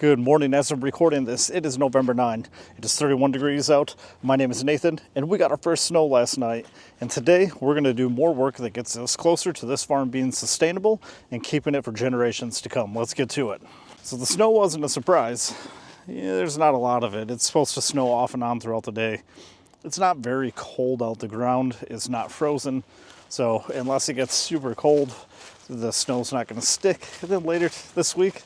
Good morning. As I'm recording this, it is November 9. It is 31 degrees out. My name is Nathan, and we got our first snow last night. And today, we're going to do more work that gets us closer to this farm being sustainable and keeping it for generations to come. Let's get to it. So the snow wasn't a surprise. Yeah, there's not a lot of it. It's supposed to snow off and on throughout the day. It's not very cold out. The ground is not frozen. So unless it gets super cold, the snow's not going to stick. And then later this week,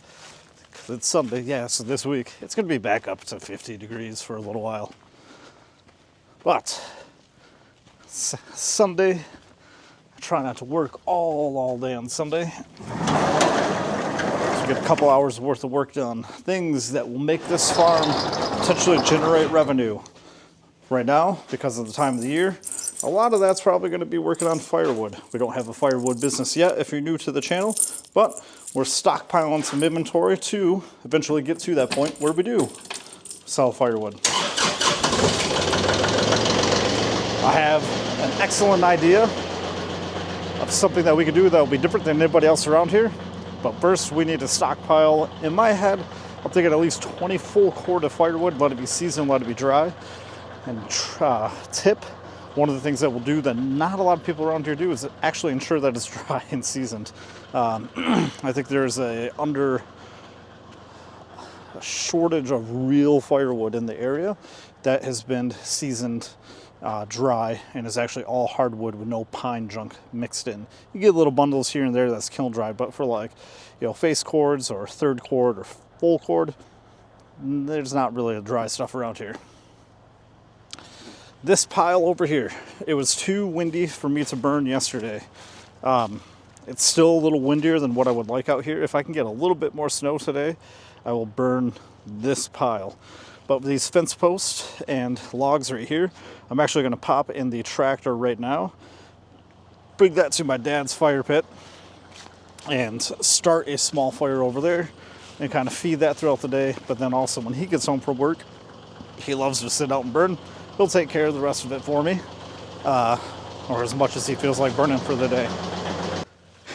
it's Sunday, yeah, so this week, it's going to be back up to 50 degrees for a little while. But Sunday, I try not to work all day on Sunday. So get a couple hours worth of work done. Things that will make this farm potentially generate revenue. Right now, because of the time of the year, a lot of that's probably going to be working on firewood. We don't have a firewood business yet if you're new to the channel, but we're stockpiling some inventory to eventually get to that point where we do sell firewood. I have an excellent idea of something that we could do that will be different than anybody else around here. But first, we need to stockpile. In my head, I'm thinking at least 20 full cord of firewood, let it be seasoned, let it be dry. And tip, one of the things that we'll do that not a lot of people around here do is actually ensure that it's dry and seasoned. I think there's a shortage of real firewood in the area that has been seasoned dry and is actually all hardwood with no pine junk mixed in. You get little bundles here and there that's kiln dried, but for like, face cords or third cord or full cord, there's not really a dry stuff around here. This pile over here, it was too windy for me to burn yesterday. It's still a little windier than what I would like out here. If I can get a little bit more snow today, I will burn this pile. But with these fence posts and logs right here, I'm actually going to pop in the tractor right now, bring that to my dad's fire pit, and start a small fire over there and kind of feed that throughout the day. But then also when he gets home from work, he loves to sit out and burn. He'll take care of the rest of it for me, or as much as he feels like burning for the day.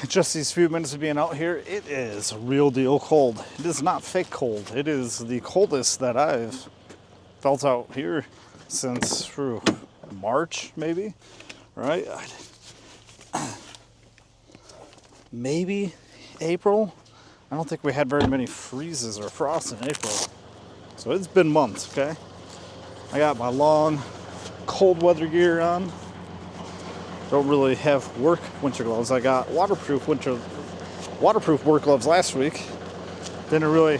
Just these few minutes of being out here, it is real deal cold. It is not fake cold. It is the coldest that I've felt out here since March, maybe, right? Maybe April. I don't think we had very many freezes or frosts in April. So it's been months, okay? I got my long, cold weather gear on. Don't really have winter gloves. I got waterproof work gloves last week. Didn't really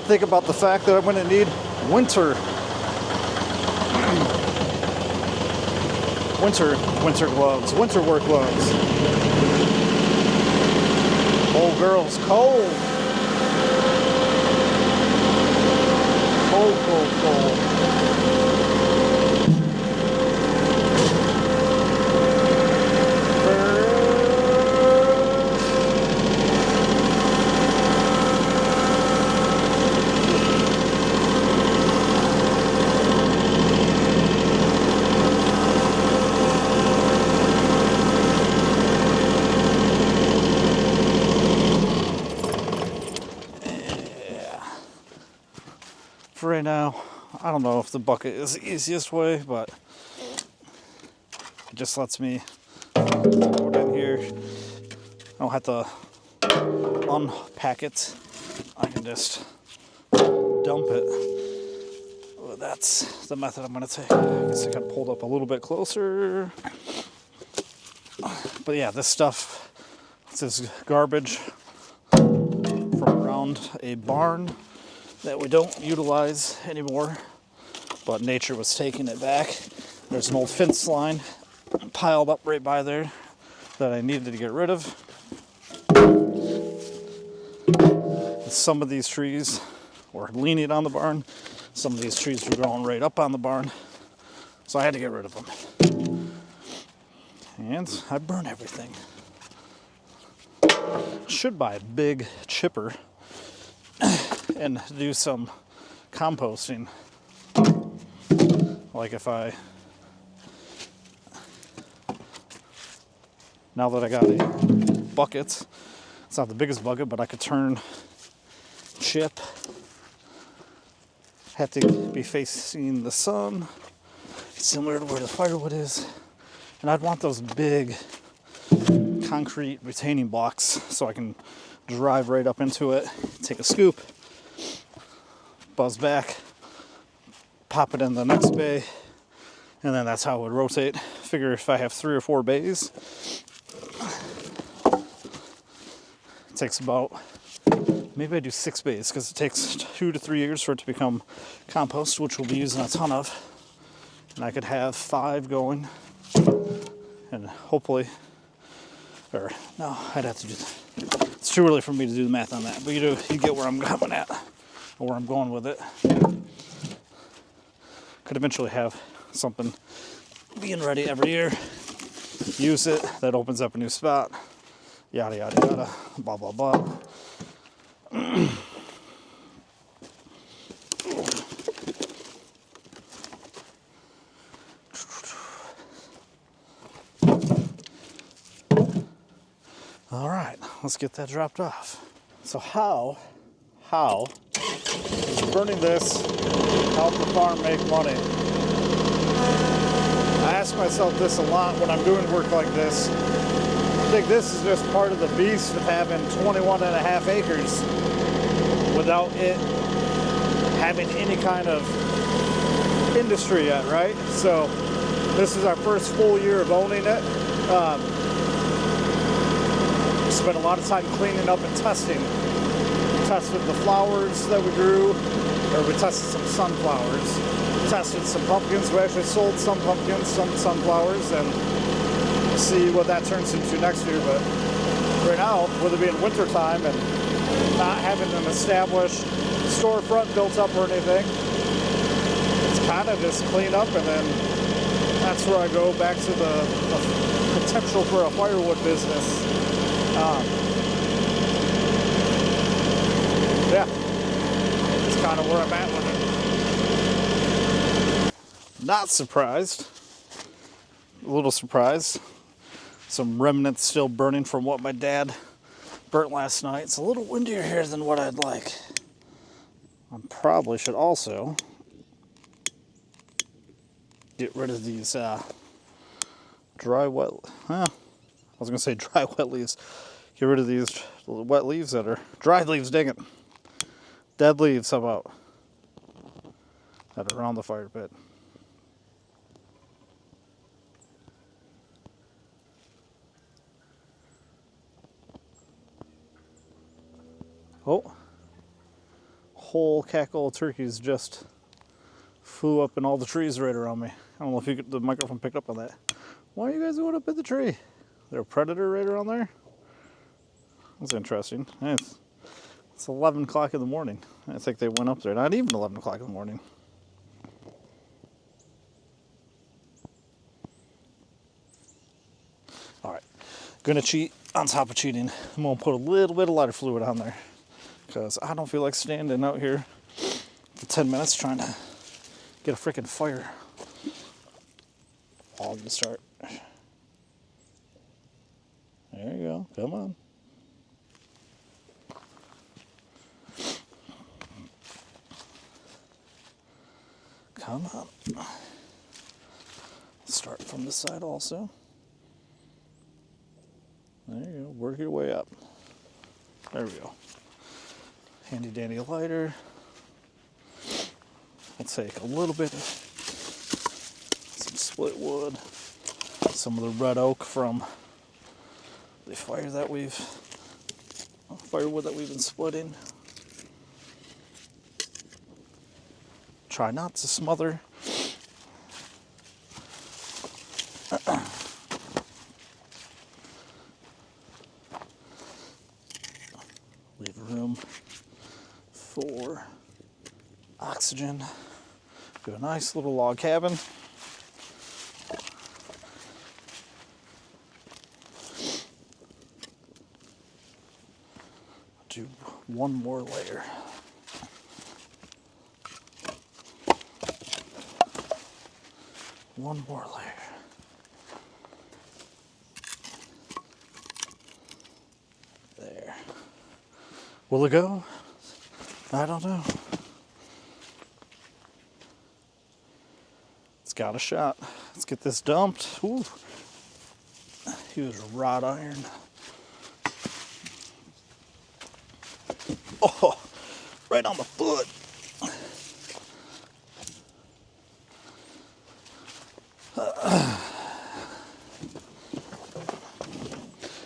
think about the fact that I'm going to need winter gloves, winter work gloves. Old girl's cold. Cold. For right now, I don't know if the bucket is the easiest way, but it just lets me throw it in here. I don't have to unpack it. I can just dump it. Well, that's the method I'm going to take. I guess I got it pulled up a little bit closer. But yeah, this stuff, this is garbage from around a barn that we don't utilize anymore, but nature was taking it back. There's an old fence line piled up right by there that I needed to get rid of. Some of these trees were leaning on the barn. Some of these trees were growing right up on the barn. So I had to get rid of them. And I burn everything. Should buy a big chipper and do some composting. Like if now that I got a bucket, it's not the biggest bucket, but I could turn chip have to be facing the sun, similar to where the firewood is. And I'd want those big concrete retaining blocks so I can drive right up into it, take a scoop, buzz back, pop it in the next bay, and then that's how it would rotate. Figure if I have 3 or 4 bays, it takes about, maybe I do 6 bays because it takes 2 to 3 years for it to become compost, which we'll be using a ton of. And I could have 5 going, and hopefully, or no, I'd have to do that. It's too early for me to do the math on that, but you get where I'm coming at, or where I'm going with it. Could eventually have something being ready every year. Use it, that opens up a new spot. Yada, yada, yada, blah, blah, blah. All right, let's get that dropped off. So how is burning this help the farm make money? I ask myself this a lot when I'm doing work like this. I think this is just part of the beast of having 21 and a half acres without it having any kind of industry yet, right? So this is our first full year of owning it. We spent a lot of time cleaning up and testing. We tested the flowers that we grew, or we tested some sunflowers. Tested some pumpkins. We actually sold some pumpkins, some sunflowers, and we'll see what that turns into next year. But right now, with it being winter time and not having an established storefront built up or anything, it's kind of just clean up, and then that's where I go back to the potential for a firewood business. Yeah, that's kind of where I'm at with it. Not surprised. A little surprised. Some remnants still burning from what my dad burnt last night. It's a little windier here than what I'd like. I probably should also get rid of these dry wet. I was gonna say dry wet leaves. Get rid of these wet leaves that are dried leaves. Dang it! Dead leaves. How about that are around the fire pit? Oh, whole cackle of turkeys just flew up in all the trees right around me. I don't know if the microphone picked up on that. Why are you guys going up in the tree? Is there a predator right around there? That's interesting. It's 11 o'clock in the morning. I think they went up there. Not even 11 o'clock in the morning. All right. Gonna cheat on top of cheating. I'm gonna put a little bit of lighter fluid on there because I don't feel like standing out here for 10 minutes trying to get a freaking fire all to start. There you go. Come on. Come on. Start from this side also. There you go. Work your way up. There we go. Handy dandy lighter. I'll take a little bit of some split wood, some of the red oak from the firewood that we've been splitting. Try not to smother. Leave room for oxygen. Do a nice little log cabin. Do one more layer. One more layer. There. Will it go? I don't know. got a shot. Let's get this dumped. Ooh. He was wrought iron. Oh, right on the foot.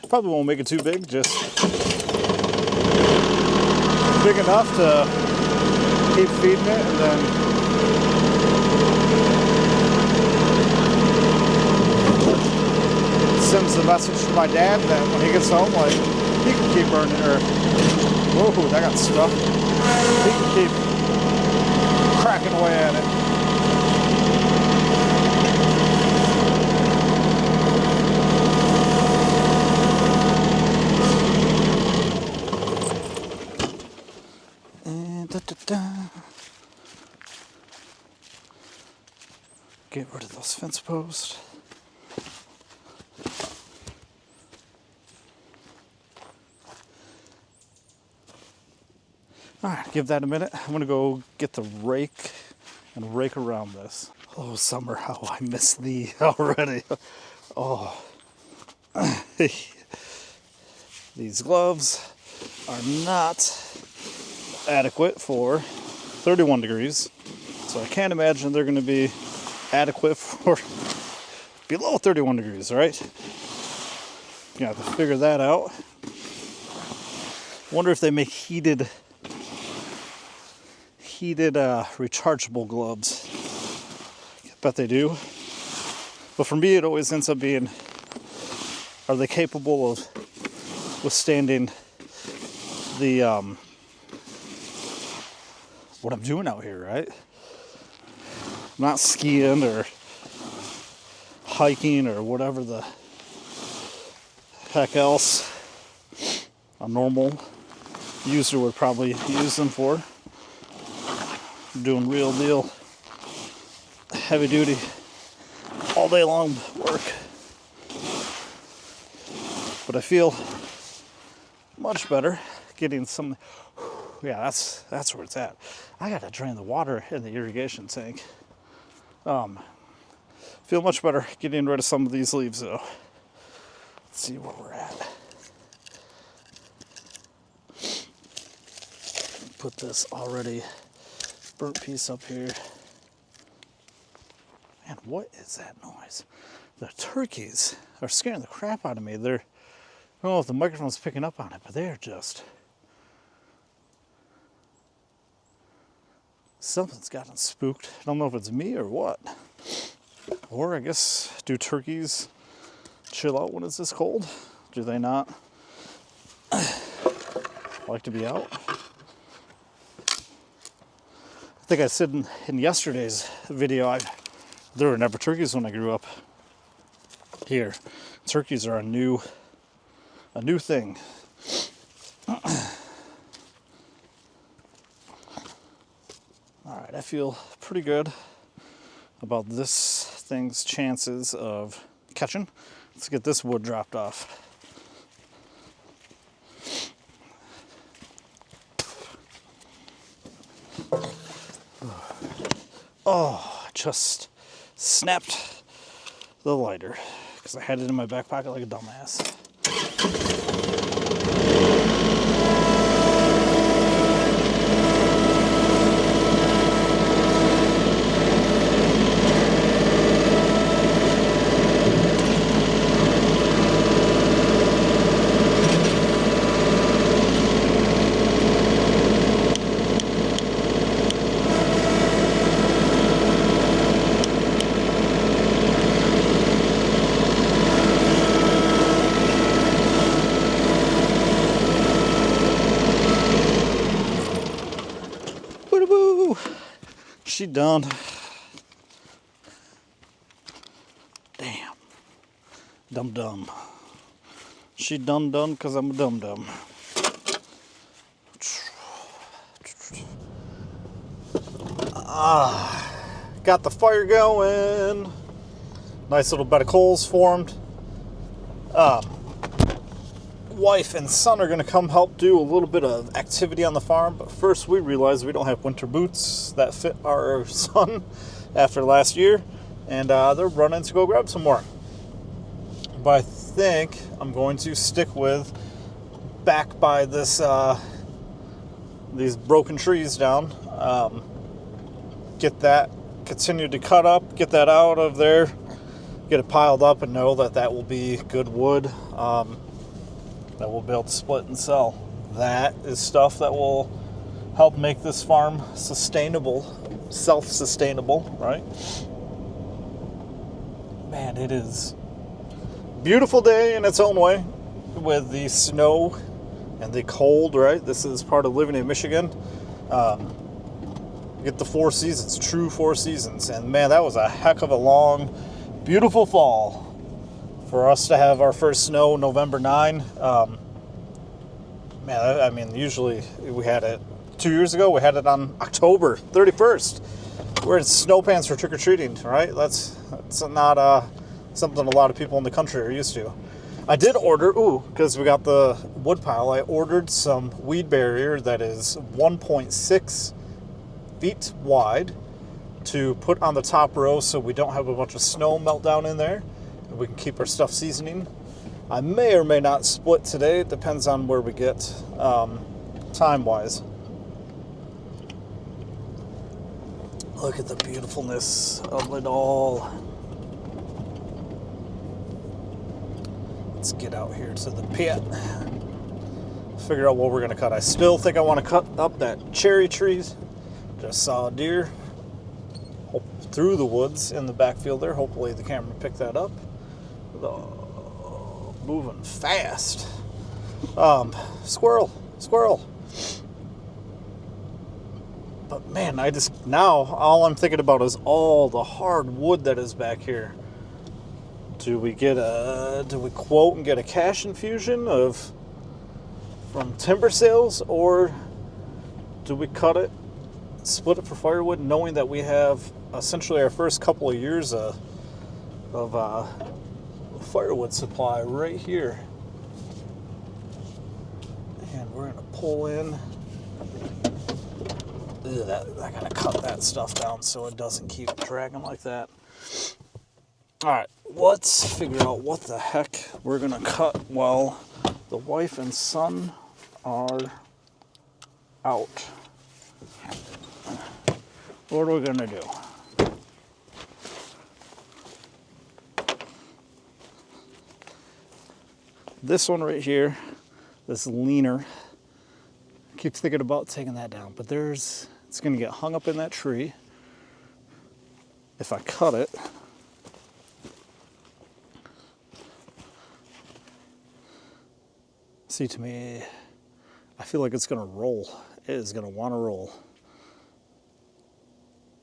Probably won't make it too big, just big enough to keep feeding it, and then sends the message to my dad that when he gets home, like, he can keep burning her. Whoa, that got stuck. He can keep cracking away at it. And get rid of those fence posts. All right, give that a minute. I'm gonna go get the rake and rake around this. Oh, summer, how I miss thee already. Oh. These gloves are not adequate for 31 degrees. So I can't imagine they're gonna be adequate for below 31 degrees, right? You have to figure that out. Wonder if they make heated rechargeable gloves. I bet they do. But for me, it always ends up being, are they capable of withstanding the what I'm doing out here, right? I'm not skiing or hiking or whatever the heck else a normal user would probably use them for. I'm doing real deal, heavy duty, all day long work. But I feel much better getting some. Yeah, that's where it's at. I gotta drain the water in the irrigation tank. Feel much better getting rid of some of these leaves though. Let's see where we're at. Put this already burnt piece up here. Man, what is that noise? The turkeys are scaring the crap out of me. I don't know if the microphone's picking up on it, but they're just... Something's gotten spooked. I don't know if it's me or what. Or I guess, do turkeys chill out when it's this cold? Do they not like to be out? I think I said in yesterday's video, there were never turkeys when I grew up here. Turkeys are a new thing. All right, I feel pretty good about this thing's chances of catching. Let's get this wood dropped off. Oh, I just snapped the lighter because I had it in my back pocket like a dumbass. She done. Damn. Dum-dum. She done because I'm a dum-dum. Got the fire going. Nice little bed of coals formed. Wife and son are going to come help do a little bit of activity on the farm, but first we realized we don't have winter boots that fit our son after last year, and they're running to go grab some more. But I think I'm going to stick with back by this these broken trees down. Get that continued to cut up, get that out of there, get it piled up, and know that that will be good wood that we'll be able to split and sell. That is stuff that will help make this farm sustainable, self-sustainable, right? Man, it is a beautiful day in its own way with the snow and the cold, right? This is part of living in Michigan. Get the 4 seasons, true 4 seasons. And man, that was a heck of a long, beautiful fall for us to have our first snow November 9. Man, I mean, usually we had it 2 years ago. We had it on October 31st. We're in snow pants for trick-or-treating, right? That's not something a lot of people in the country are used to. I did order, because we got the wood pile, I ordered some weed barrier that is 1.6 feet wide to put on the top row so we don't have a bunch of snow melt down in there and we can keep our stuff seasoning. I may or may not split today. It depends on where we get time-wise. Look at the beautifulness of it all. Let's get out here to the pit. Figure out what we're going to cut. I still think I want to cut up that cherry trees. Just saw a deer through the woods in the backfield there. Hopefully the camera picked that up. Moving fast. Squirrel. But man, now all I'm thinking about is all the hard wood that is back here. Do we quote and get a cash infusion from timber sales, or do we cut it, split it for firewood, knowing that we have essentially our first couple of years of firewood supply right here? And we're gonna pull in. I gotta cut that stuff down so it doesn't keep dragging like that. All right, let's figure out what the heck we're gonna cut while the wife and son are out. What are we gonna do? This one right here, this leaner, I keep thinking about taking that down, but it's gonna get hung up in that tree. If I cut it, see, to me, I feel like it's gonna roll. It is gonna wanna roll.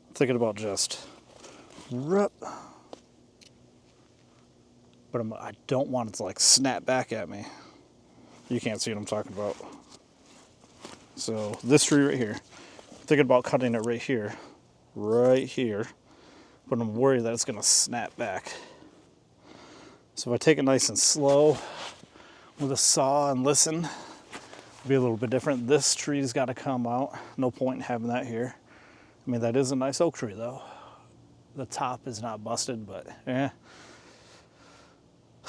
I'm thinking about just rip, but I don't want it to like snap back at me. You can't see what I'm talking about. So this tree right here, I'm thinking about cutting it right here, but I'm worried that it's gonna snap back. So if I take it nice and slow with a saw and listen, it'll be a little bit different. This tree's got to come out. No point in having that here. I mean, that is a nice oak tree though. The top is not busted, but yeah.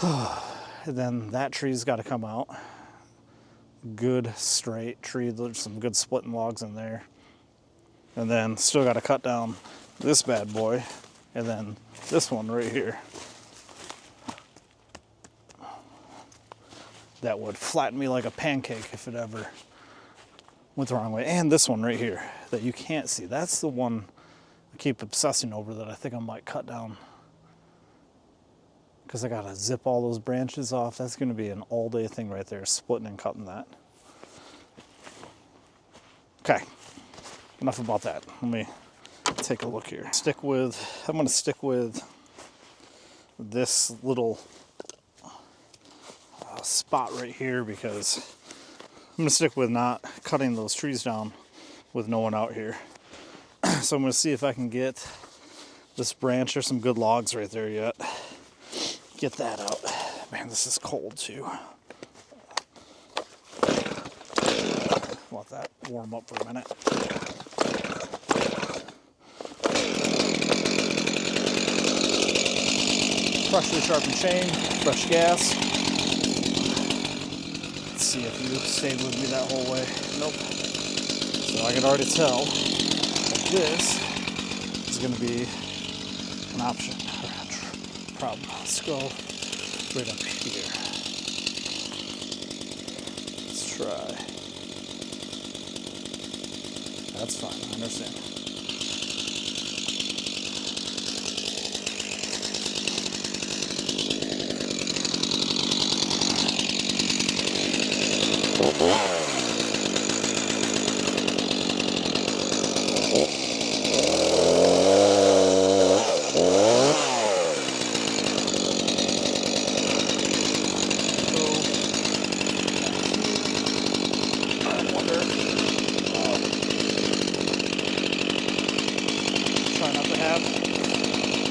And then that tree's got to come out. Good straight tree. There's some good splitting logs in there. And then still got to cut down this bad boy, and then this one right here. That would flatten me like a pancake if it ever went the wrong way. And this one right here that you can't see. That's the one I keep obsessing over that I think I might cut down, because I gotta zip all those branches off. That's gonna be an all-day thing right there, splitting and cutting that. Okay, enough about that. Let me take a look here. I'm gonna stick with this little spot right here, because I'm gonna stick with not cutting those trees down with no one out here. So I'm gonna see if I can get this branch or some good logs right there yet. Get that out. Man, this is cold too. Let that warm up for a minute. freshly sharpened chain, fresh gas. Let's see if you stayed with me that whole way. Nope. So I can already tell that this is going to be an option or a problem. Let's go right up here. Let's try. That's fine, I understand. Try not to have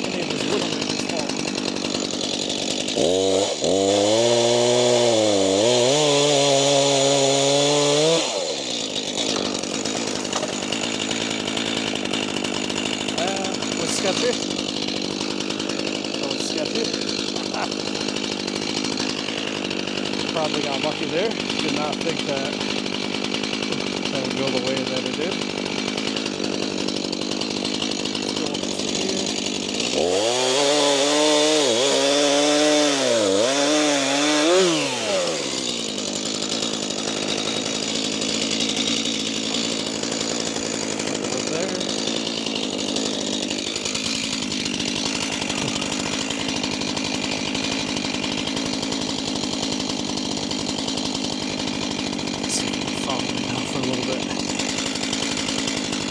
any of this wood just fall. Was sketchy. That was sketchy. Probably got lucky there. Did not think that would go the way that it did.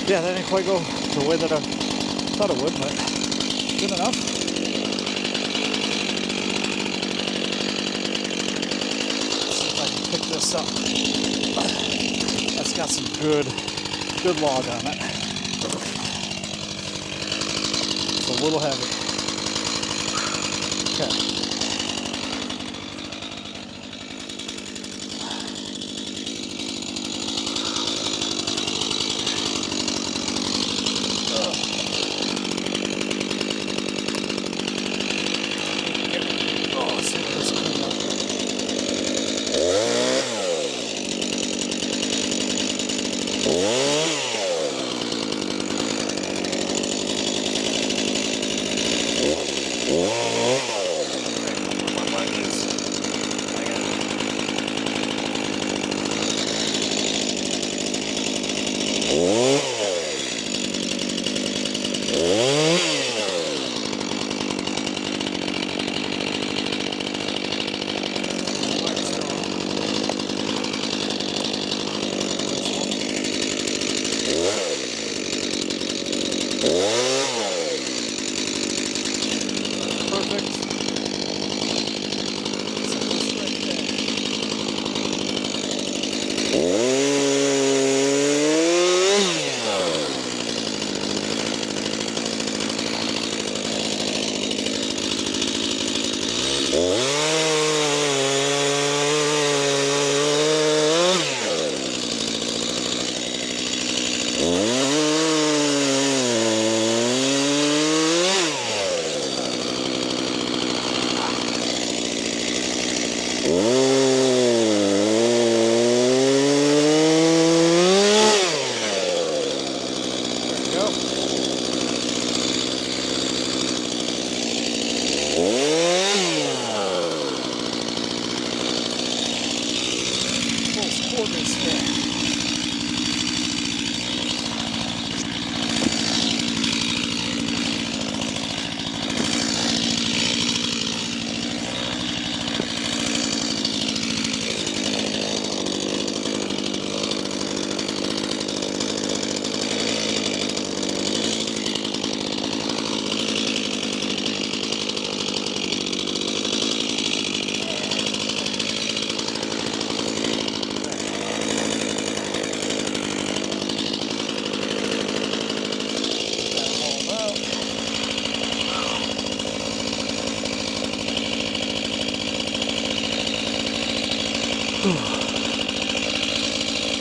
Yeah, that didn't quite go the way that I thought it would, but good enough. Let's see if I can pick this up. That's got some good log on it. It's a little heavy. Okay.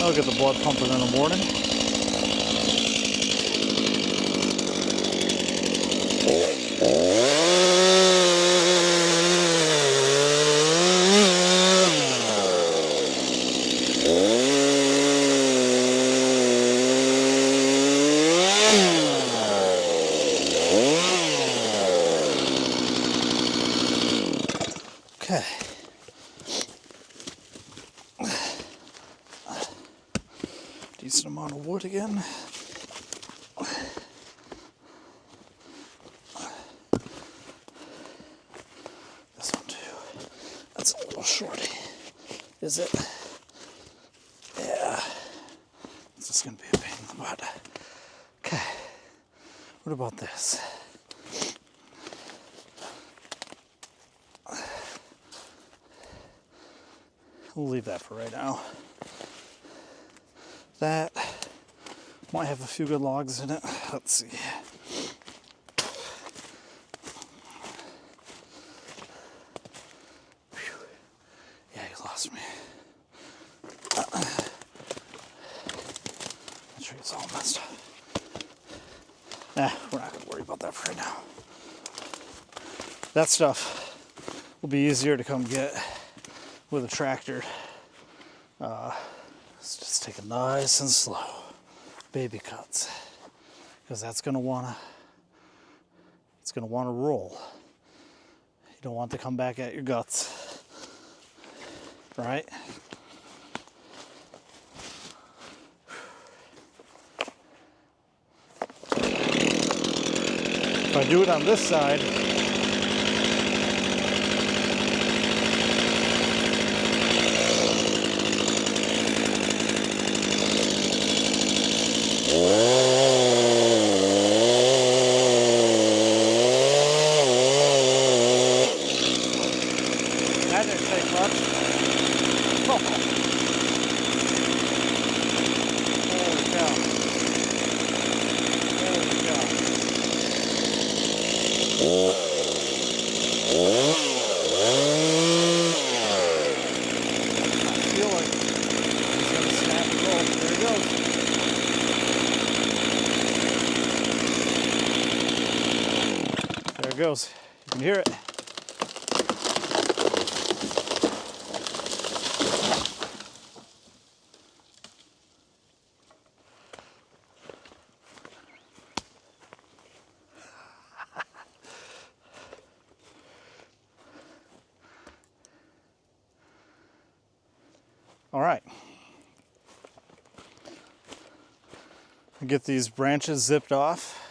I'll get the blood pumping in the morning. is it? Yeah. It's just gonna be a pain in the butt. Okay. What about this? We'll leave that for right now. That might have a few good logs in it. Let's see. Whew. Yeah, you lost me. That tree's all messed up. Nah, we're not going to worry about that for right now. That stuff will be easier to come get with a tractor. Let's just take it nice and slow. Baby cuts. Because that's going to want to, it's going to want to roll. You don't want to come back at your guts. Right? If I do it on this side, that didn't take much. Holy cow. Holy cow. I feel like he's going to snap and roll. There he goes. There it goes. You can hear it. All right. Get these branches zipped off,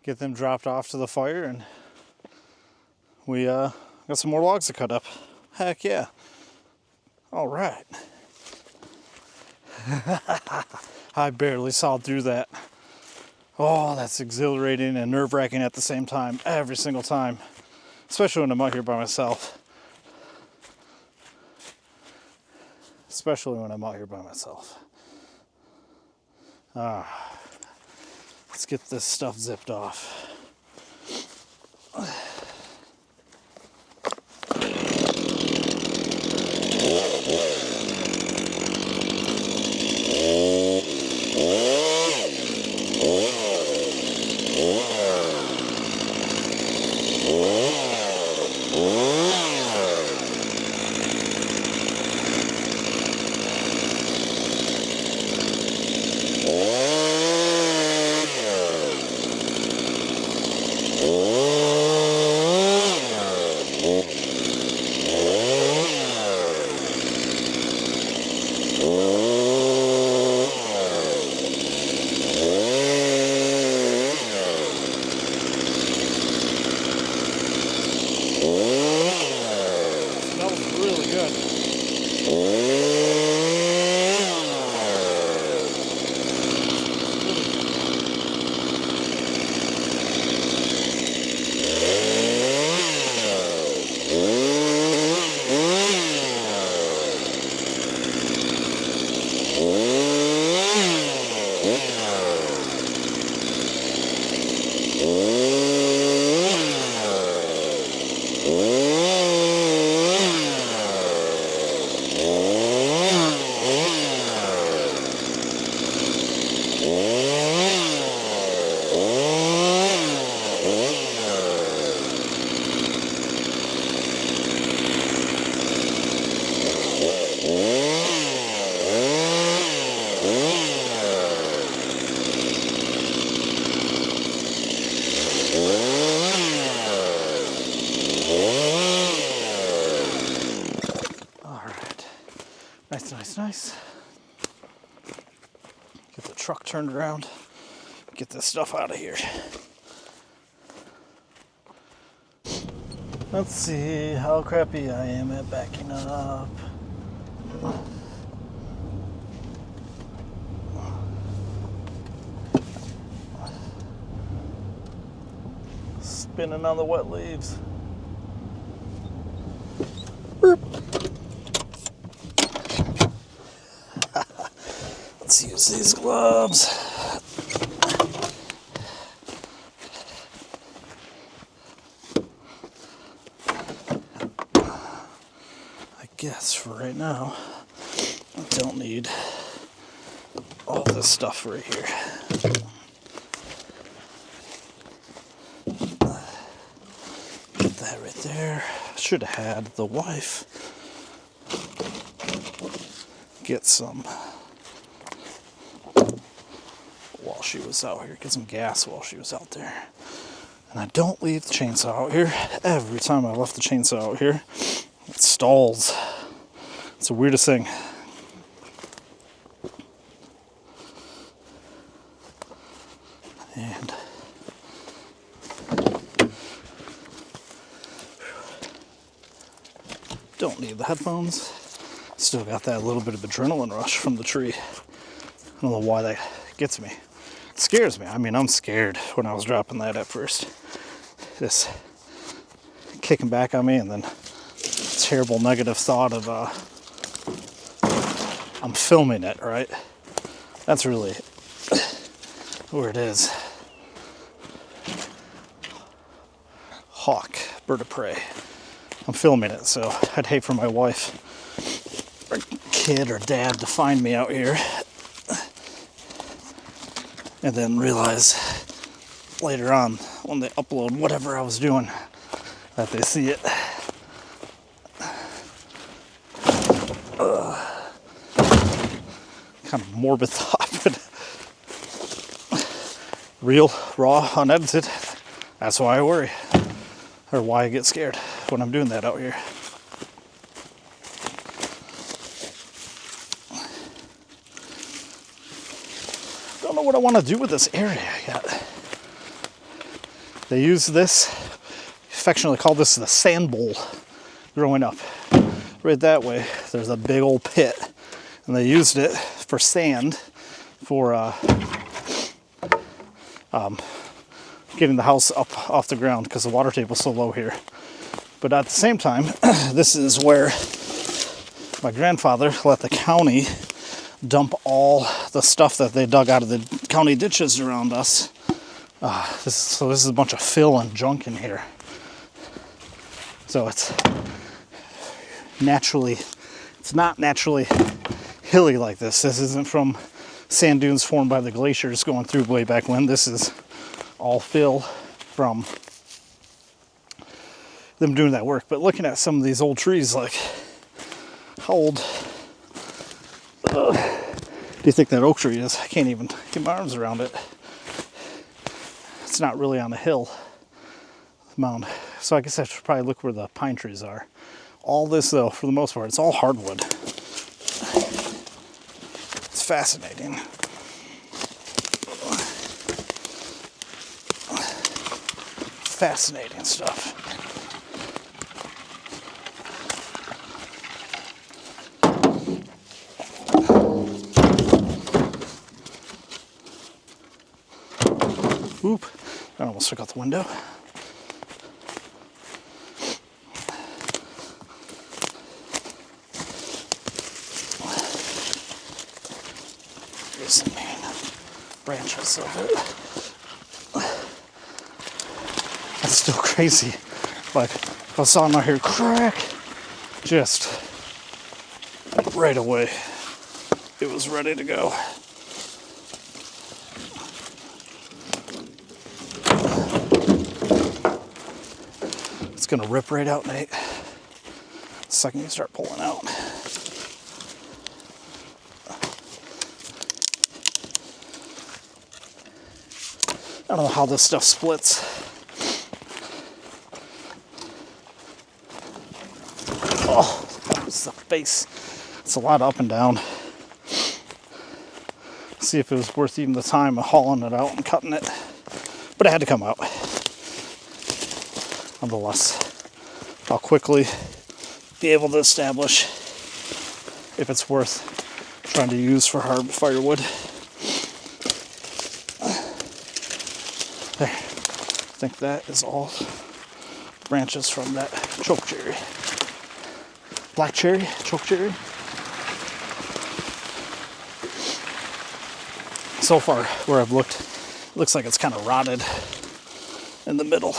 get them dropped off to the fire, and we got some more logs to cut up. Heck yeah. All right. I barely sawed through that. Oh, that's exhilarating and nerve-wracking at the same time, every single time, especially when I'm out here by myself. Especially when I'm out here by myself. Let's get this stuff zipped off. Smells really good. Nice. Get the truck turned around. Get this stuff out of here. Let's see how crappy I am at backing up. Spinning on the wet leaves. Burp. Let's use these gloves. I guess for right now, I don't need all this stuff right here. Put that right there. Should have had the wife get some while she was out here, get some gas while she was out there. And I don't leave the chainsaw out here. Every time I left the chainsaw out here, it stalls. It's the weirdest thing. And don't need the headphones. Still got that little bit of adrenaline rush from the tree. I don't know why that gets me. It scares me. I mean, I'm scared when I was dropping that at first. Just kicking back on me, and then terrible negative thought of I'm filming it, right? That's really where it is. Hawk, bird of prey. I'm filming it, so I'd hate for my wife or kid or dad to find me out here and then realize later on when they upload whatever I was doing that they see it. Kind of morbid thought, but real, raw, unedited. That's why I worry, or why I get scared when I'm doing that out here. Don't know what I want to do with this area yet. They use this, affectionately call this the sand bowl growing up. Right that way, there's a big old pit, and they used it for sand for getting the house up off the ground because the water table's so low here. But at the same time, this is where my grandfather let the county dump all the stuff that they dug out of the county ditches around us. This is a bunch of fill and junk in here. So it's not naturally hilly like this. This isn't from sand dunes formed by the glaciers going through way back when. This is all fill from them doing that work. But looking at some of these old trees, like, how old do you think that oak tree is? I can't even get my arms around it. It's not really on a hill mound. So I guess I should probably look where the pine trees are. All this, though, for the most part, it's all hardwood. It's fascinating. Fascinating stuff. Oop, that almost took out the window. Here's the main branches of it. That's still crazy. Like, I saw my hair crack, just right away. It was ready to go. It's gonna rip right out, Nate. The second you start pulling out. I don't know how this stuff splits. Oh, that was the face. It's a lot up and down. See if it was worth even the time of hauling it out and cutting it. But it had to come out. Nonetheless, I'll quickly be able to establish if it's worth trying to use for hard firewood. There. I think that is all branches from that choke cherry. Black cherry, choke cherry. So far, where I've looked, it looks like it's kind of rotted in the middle.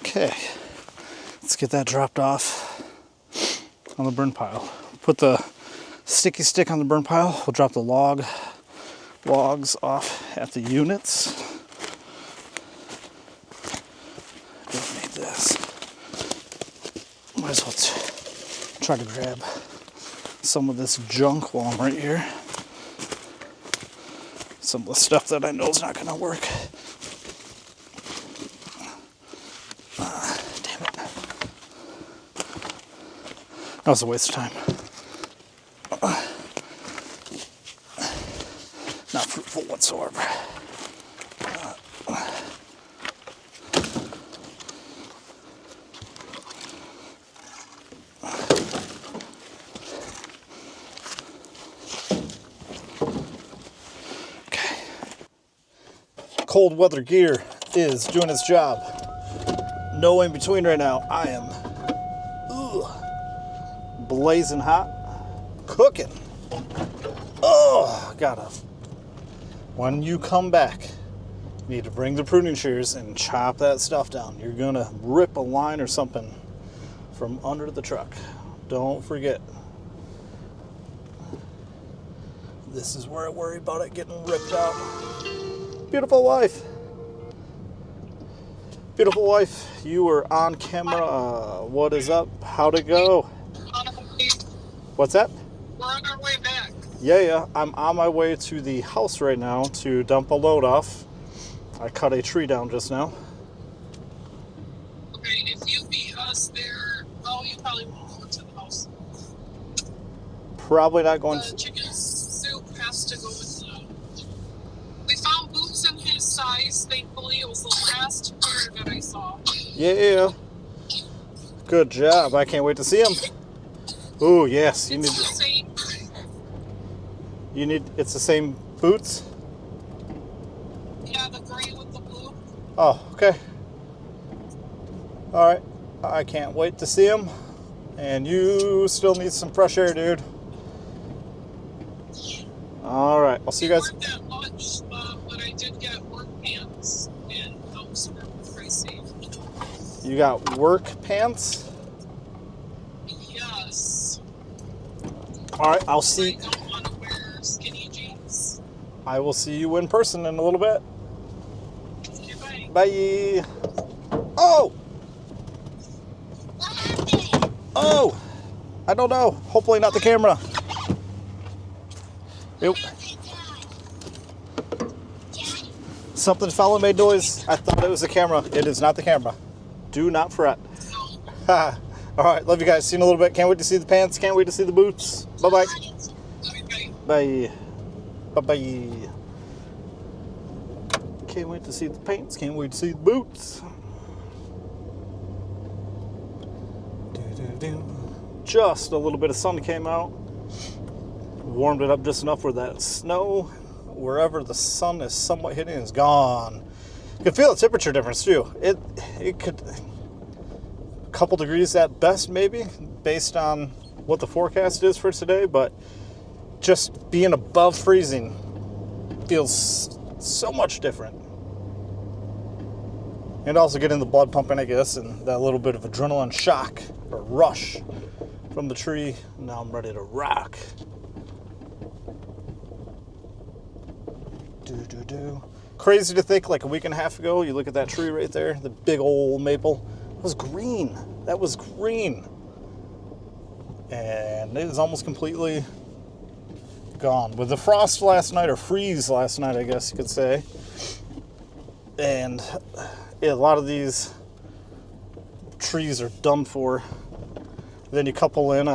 Okay, let's get that dropped off on the burn pile. Put the sticky stick on the burn pile. We'll drop the logs off at the units. Don't need this. Might as well try to grab some of this junk while I'm right here. Some of the stuff that I know is not going to work. Damn it. That was a waste of time. Not fruitful whatsoever. Okay. Cold weather gear is doing its job. No in between right now. I am blazing hot, cooking. Oh, gotta. When you come back, you need to bring the pruning shears and chop that stuff down. You're gonna rip a line or something from under the truck. Don't forget. This is where I worry about it getting ripped out. Beautiful wife. Beautiful wife, you were on camera. What is up? How'd it go? What's that? We're on our way back. Yeah. I'm on my way to the house right now to dump a load off. I cut a tree down just now. Okay, if you beat us there, you probably won't go to the house. Probably not going The to. chicken soup has to go with the... We found boots in his size, thankfully. It was the last pair that I saw. Yeah. Good job. I can't wait to see him. Ooh, yes. It's the same. It's the same boots? Yeah, the gray with the blue. Oh, okay. All right. I can't wait to see him. And you still need some fresh air, dude. All right. I'll see you guys. We weren't that much, but I did get work pants, and those were pricey. You got work pants? Yes. All right. I'll see. I don't want to wear skinny jeans. I will see you in person in a little bit. Okay, bye. Bye. Oh! Oh! I don't know. Hopefully not the camera. Yep. Something fell and made noise. I thought it was the camera. It is not the camera. Do not fret. No. All right. Love you guys. See you in a little bit. Can't wait to see the pants. Can't wait to see the boots. Bye-bye. Okay, Bye. Bye-bye. Can't wait to see the pants. Can't wait to see the boots. Just a little bit of sun came out. Warmed it up just enough where that snow, wherever the sun is somewhat hitting, is gone. You can feel the temperature difference too. It could a couple degrees at best maybe, based on what the forecast is for today, but just being above freezing feels so much different. And also getting the blood pumping, I guess, and that little bit of adrenaline shock or rush from the tree. Now I'm ready to rock. Crazy to think, like a week and a half ago, you look at that tree right there, the big old maple. It was green. That was green. And it is almost completely gone. With the frost last night, or freeze last night, I guess you could say. And a lot of these trees are done for. Then you couple in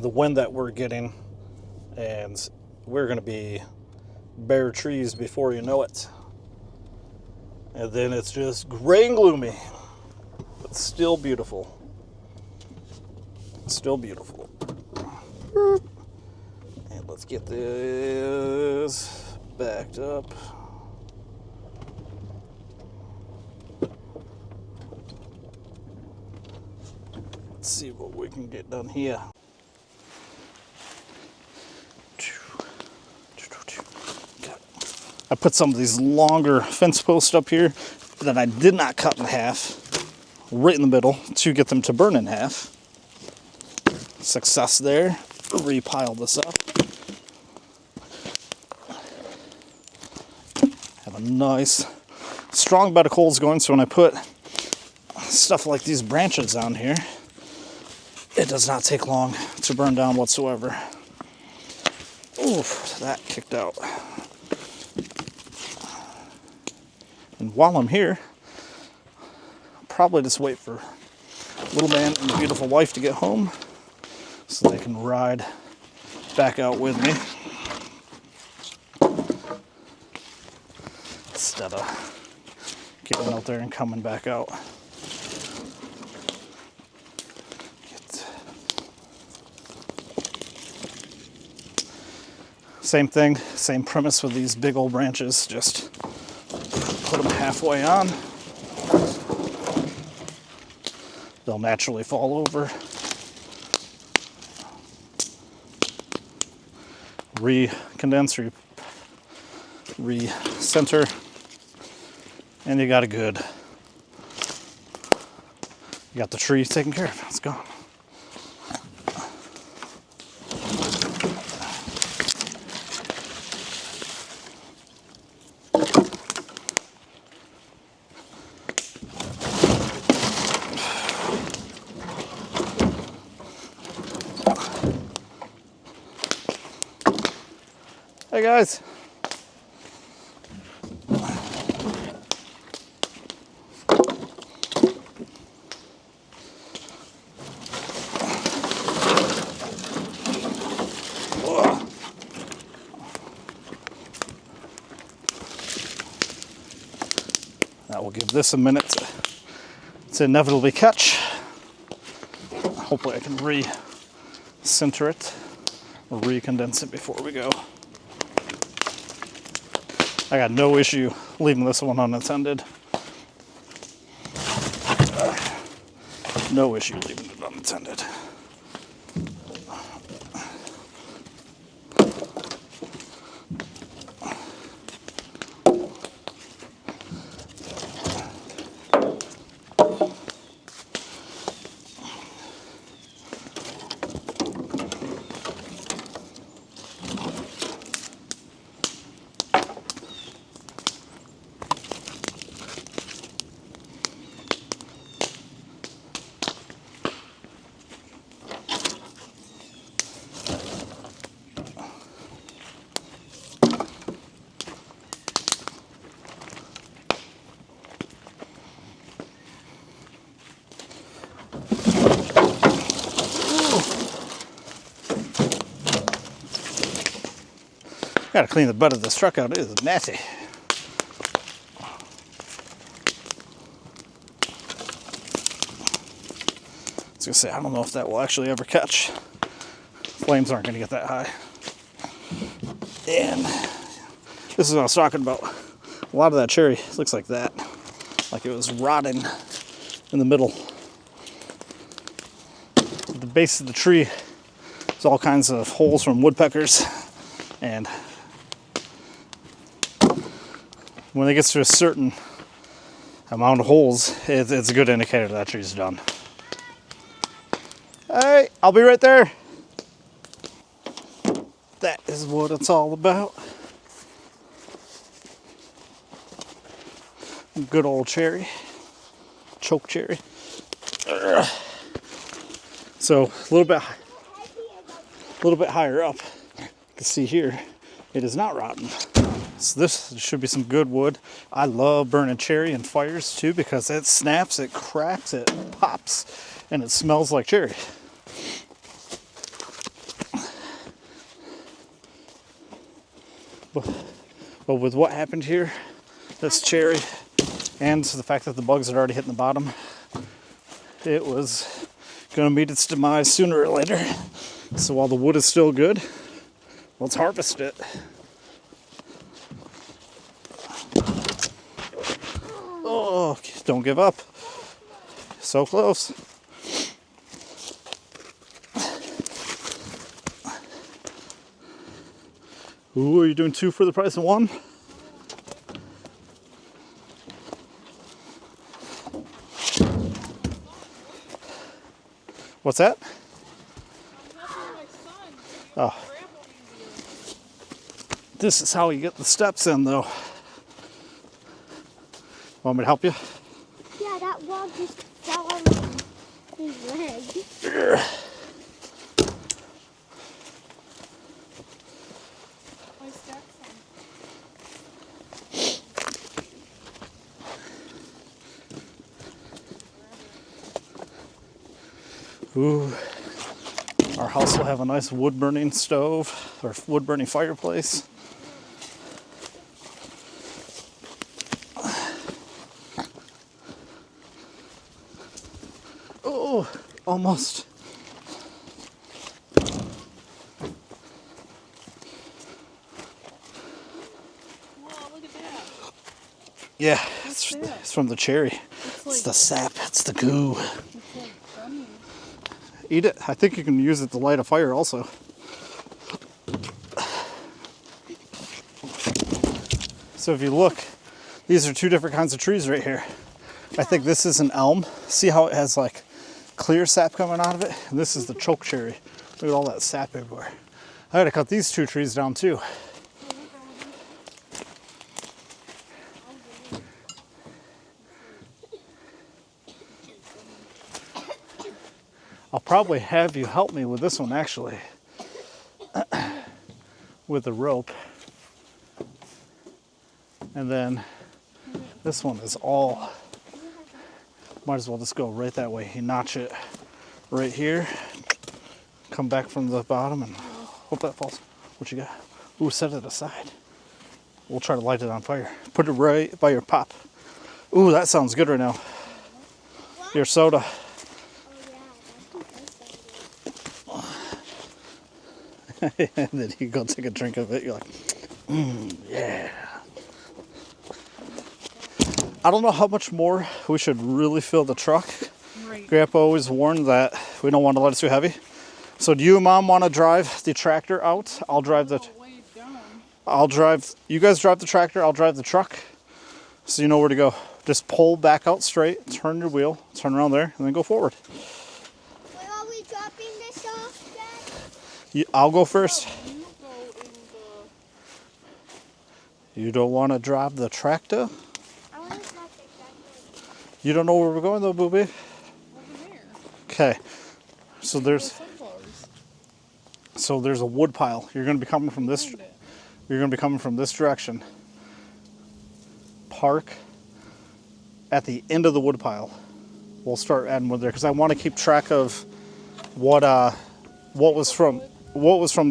the wind that we're getting, and we're going to be bare trees before you know it. And then it's just gray and gloomy, but still beautiful. Still beautiful. And let's get this backed up. Let's see what we can get done here. I put some of these longer fence posts up here that I did not cut in half, right in the middle, to get them to burn in half. Success there. Repile this up. Have a nice, strong bed of coals going, so when I put stuff like these branches on here, it does not take long to burn down whatsoever. Oof, that kicked out. And while I'm here, I'll probably just wait for little man and the beautiful wife to get home so they can ride back out with me instead of getting out there and coming back out. Same thing, same premise with these big old branches, just put them halfway on. They'll naturally fall over. Re-condense, re-center, and you got a good, you got the tree taken care of. It's gone. Hey guys. That will give this a minute to inevitably catch. Hopefully I can re-center it or re-condense it before we go. I got no issue leaving this one unattended. No issue leaving it unattended. Gotta clean the butt of this truck out. It is nasty. I was gonna say, I don't know if that will actually ever catch. Flames aren't gonna get that high. And this is what I was talking about. A lot of that cherry looks like that. Like it was rotting in the middle. At the base of the tree, there's all kinds of holes from woodpeckers. And when it gets to a certain amount of holes, it's a good indicator that tree's done. Hey, I'll be right there. That is what it's all about. Good old cherry, choke cherry. So a little bit higher up, you can see here, it is not rotten. So this should be some good wood. I love burning cherry in fires too because it snaps, it cracks, it pops, and it smells like cherry. But with what happened here, this cherry, and the fact that the bugs had already hit the bottom, it was going to meet its demise sooner or later. So while the wood is still good, let's harvest it. Oh, don't give up. So close. Ooh, are you doing 2 for the price of 1? What's that? Oh. This is how you get the steps in, though. Want me to help you? Yeah, that log just fell on his leg. Ooh. Our house will have a nice wood burning stove or wood burning fireplace. Oh, almost. Whoa, look at that. Yeah, it's from the cherry. It's the sap, it's the goo. Eat it. I think you can use it to light a fire also. So if you look, these are 2 different kinds of trees right here. I think this is an elm. See how it has like clear sap coming out of it? And this is the choke cherry. Look at all that sap everywhere. I had to cut these 2 trees down too. I'll probably have you help me with this one actually. With the rope. And then this one is all, might as well just go right that way. You notch it right here, come back from the bottom and hope that falls. What you got? Ooh, set it aside. We'll try to light it on fire. Put it right by your pop. Ooh, that sounds good right now. What? Your soda. And then you go take a drink of it. You're like, yeah. I don't know how much more we should really fill the truck. Right. Grandpa always warned that we don't want to let it too heavy. So do you and Mom want to drive the tractor out? I'll drive the... You guys drive the tractor, I'll drive the truck. So you know where to go. Just pull back out straight, turn your wheel, turn around there, and then go forward. Where are we dropping this off, Dad? I'll go first. You go in the... You don't want to drive the tractor? I want to drop the tractor. You don't know where we're going though, booby? Over there. Okay. So there's... Sunflowers. there's a wood pile. You're going to be coming from this. Find it. You're going to be coming from this direction. Park at the end of the wood pile. We'll start adding wood there because I want to keep track of what was from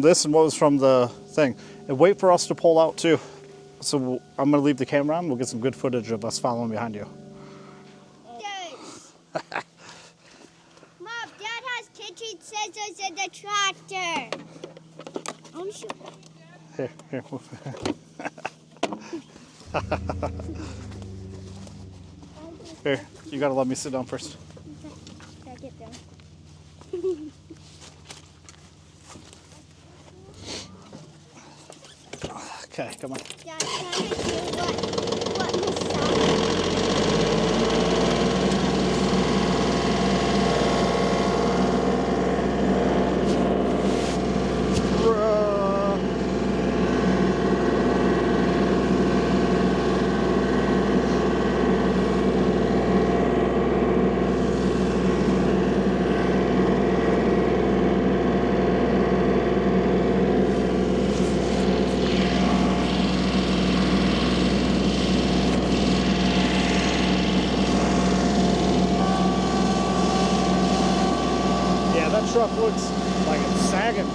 this and what was from the thing. And wait for us to pull out too. So I'm going to leave the camera on. We'll get some good footage of us following behind you. Mom, Dad has kitchen scissors in the tractor. I'm sure. Here. Here, you gotta let me sit down first. Okay, get there. Okay, come on. Dad, can I do what Miss Sally? Yeah, that truck looks like it's sagging.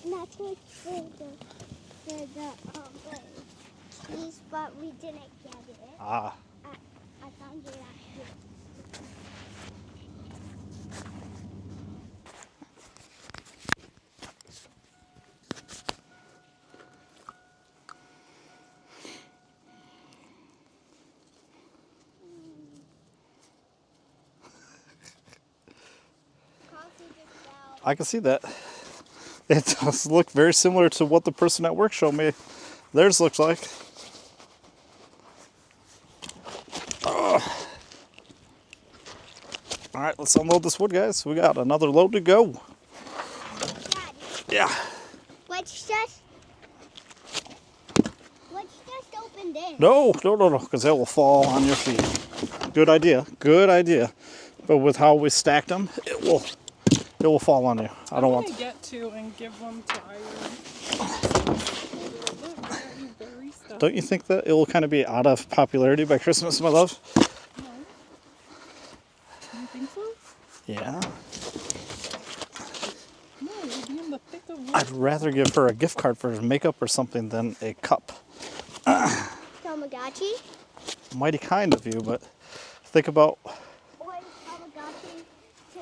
not too much for the cheese, but we didn't get it. Ah. I found it out here. I can see that. It does look very similar to what the person at work showed me theirs looks like. Ugh. All right, let's unload this wood, guys. We got another load to go. Daddy, Yeah. let's just open this. No, because it will fall on your feet. Good idea. Good idea. But with how we stacked them, it will fall on you. I don't want to get to and give them to Iron. Don't you think that it will kind of be out of popularity by Christmas, my love? No. You think so? Yeah. No, we'll be in the thick of I'd rather give her a gift card for makeup or something than a cup. Tamagotchi? Mighty kind of you, but think about... Or Tamagotchi to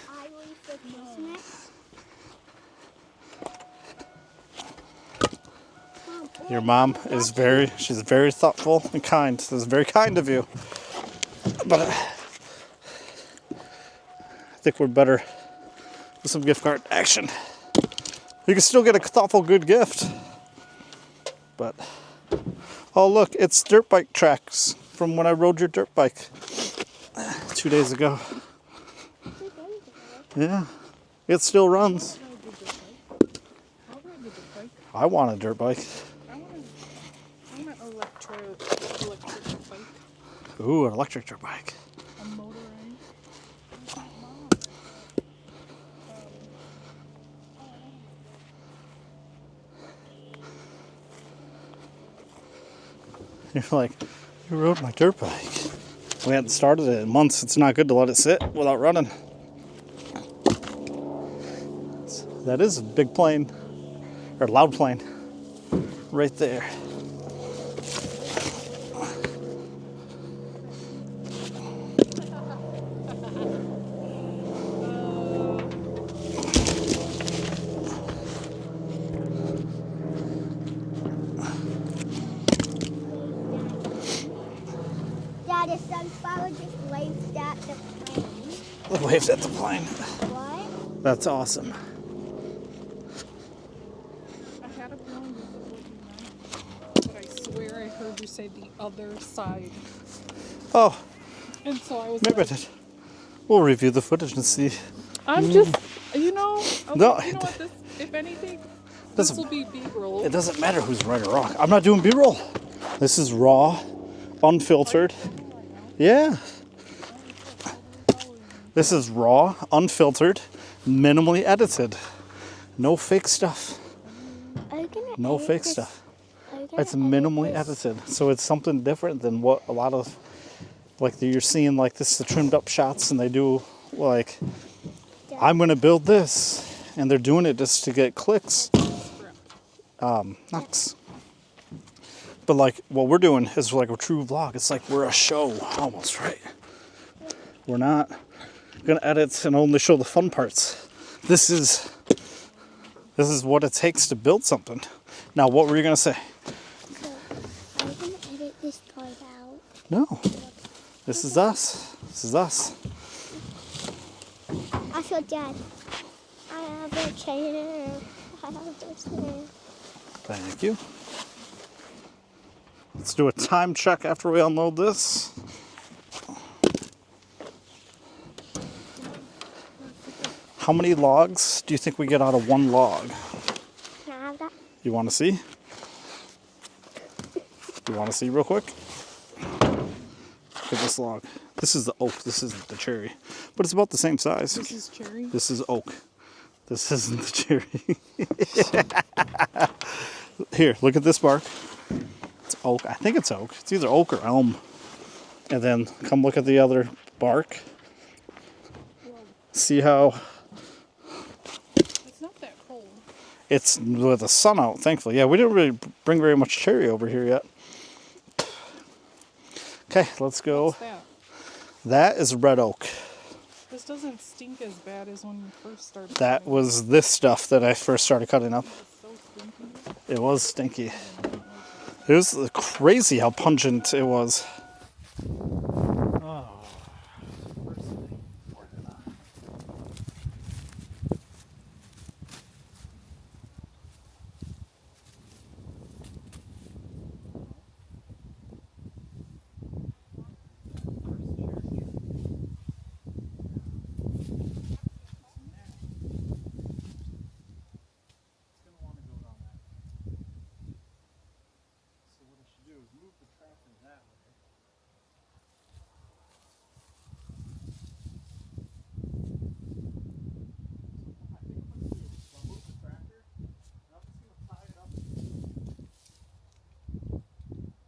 Ivory for Christmas? Your mom is she's very thoughtful and kind. This is very kind of you. But I think we're better with some gift card action. You can still get a thoughtful, good gift. But, oh look, it's dirt bike tracks from when I rode your dirt bike 2 days ago. Yeah, it still runs. I want a dirt bike. I want an electric bike. Ooh, an electric dirt bike. A motorized. You're like, you rode my dirt bike. We hadn't started it in months. It's not good to let it sit without running. That is a big plane, or loud plane, right there. Dad, the sunflower just waved at the plane. It waves at the plane. What? That's awesome. I had a feeling this is what you meant, but I swear I heard you say the other side. Oh, And so I was maybe I like, did. We'll review the footage and see. I'm just, you know, No, what, this, if anything, this doesn't- will be B-roll. It doesn't matter who's right or wrong. I'm not doing B-roll. This is raw, unfiltered. Yeah. This is raw, unfiltered, minimally edited. No fake stuff. Are you gonna No edit fake this? stuff. Are you gonna It's minimally edit this? edited. So it's something different than what a lot of, like you're seeing like this, the trimmed up shots, and they do like, I'm gonna build this. And they're doing it just to get clicks. Knocks. But like what we're doing is like a true vlog. It's like we're a show almost, right? We're not gonna edit and only show the fun parts. This is what it takes to build something. Now, what were you gonna say? So, are you gonna edit this part out? No. This is us. This is us. I feel Dad. I have a chair. I have this thing. Thank you. Let's do a time check after we unload this. How many logs do you think we get out of one log? Can I have that? You want to see? You want to see real quick? Look at this log. This is the oak. This isn't the cherry. But it's about the same size. This is cherry. This is oak. This isn't the cherry. Here, look at this bark. It's oak. I think it's oak. It's either oak or elm. And then come look at the other bark. See how... It's It's with the sun out, thankfully. Yeah, we didn't really bring very much cherry over here yet. Okay, let's go. What's that? That is red oak. This doesn't stink as bad as when you first started. That cutting was this stuff that I first started cutting up. it. It's so stinky. It was stinky. I don't like it. It was crazy how pungent it was. Oh.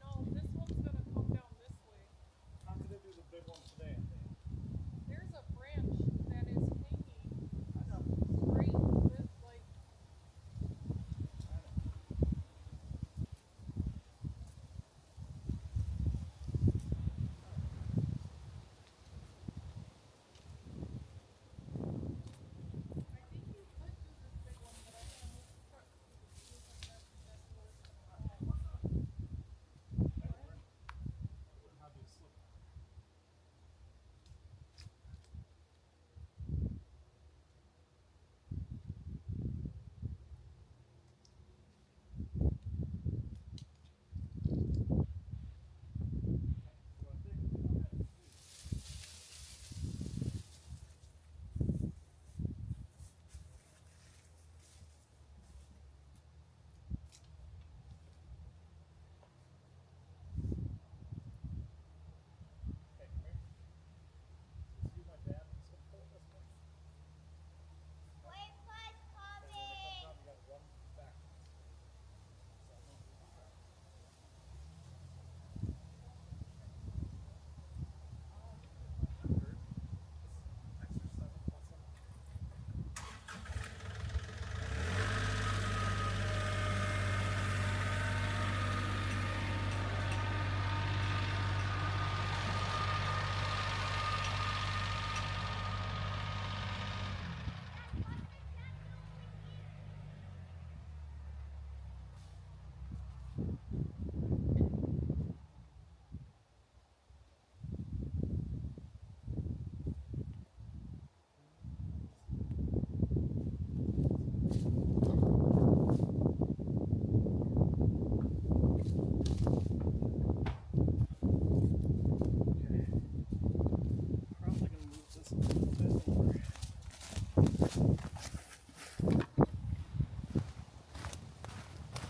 No, this one's gonna come down this way. There's a branch that is hanging straight with like. I think you could do this big one, but I'm gonna move the truck because it feels like that's exactly where it's gonna fall.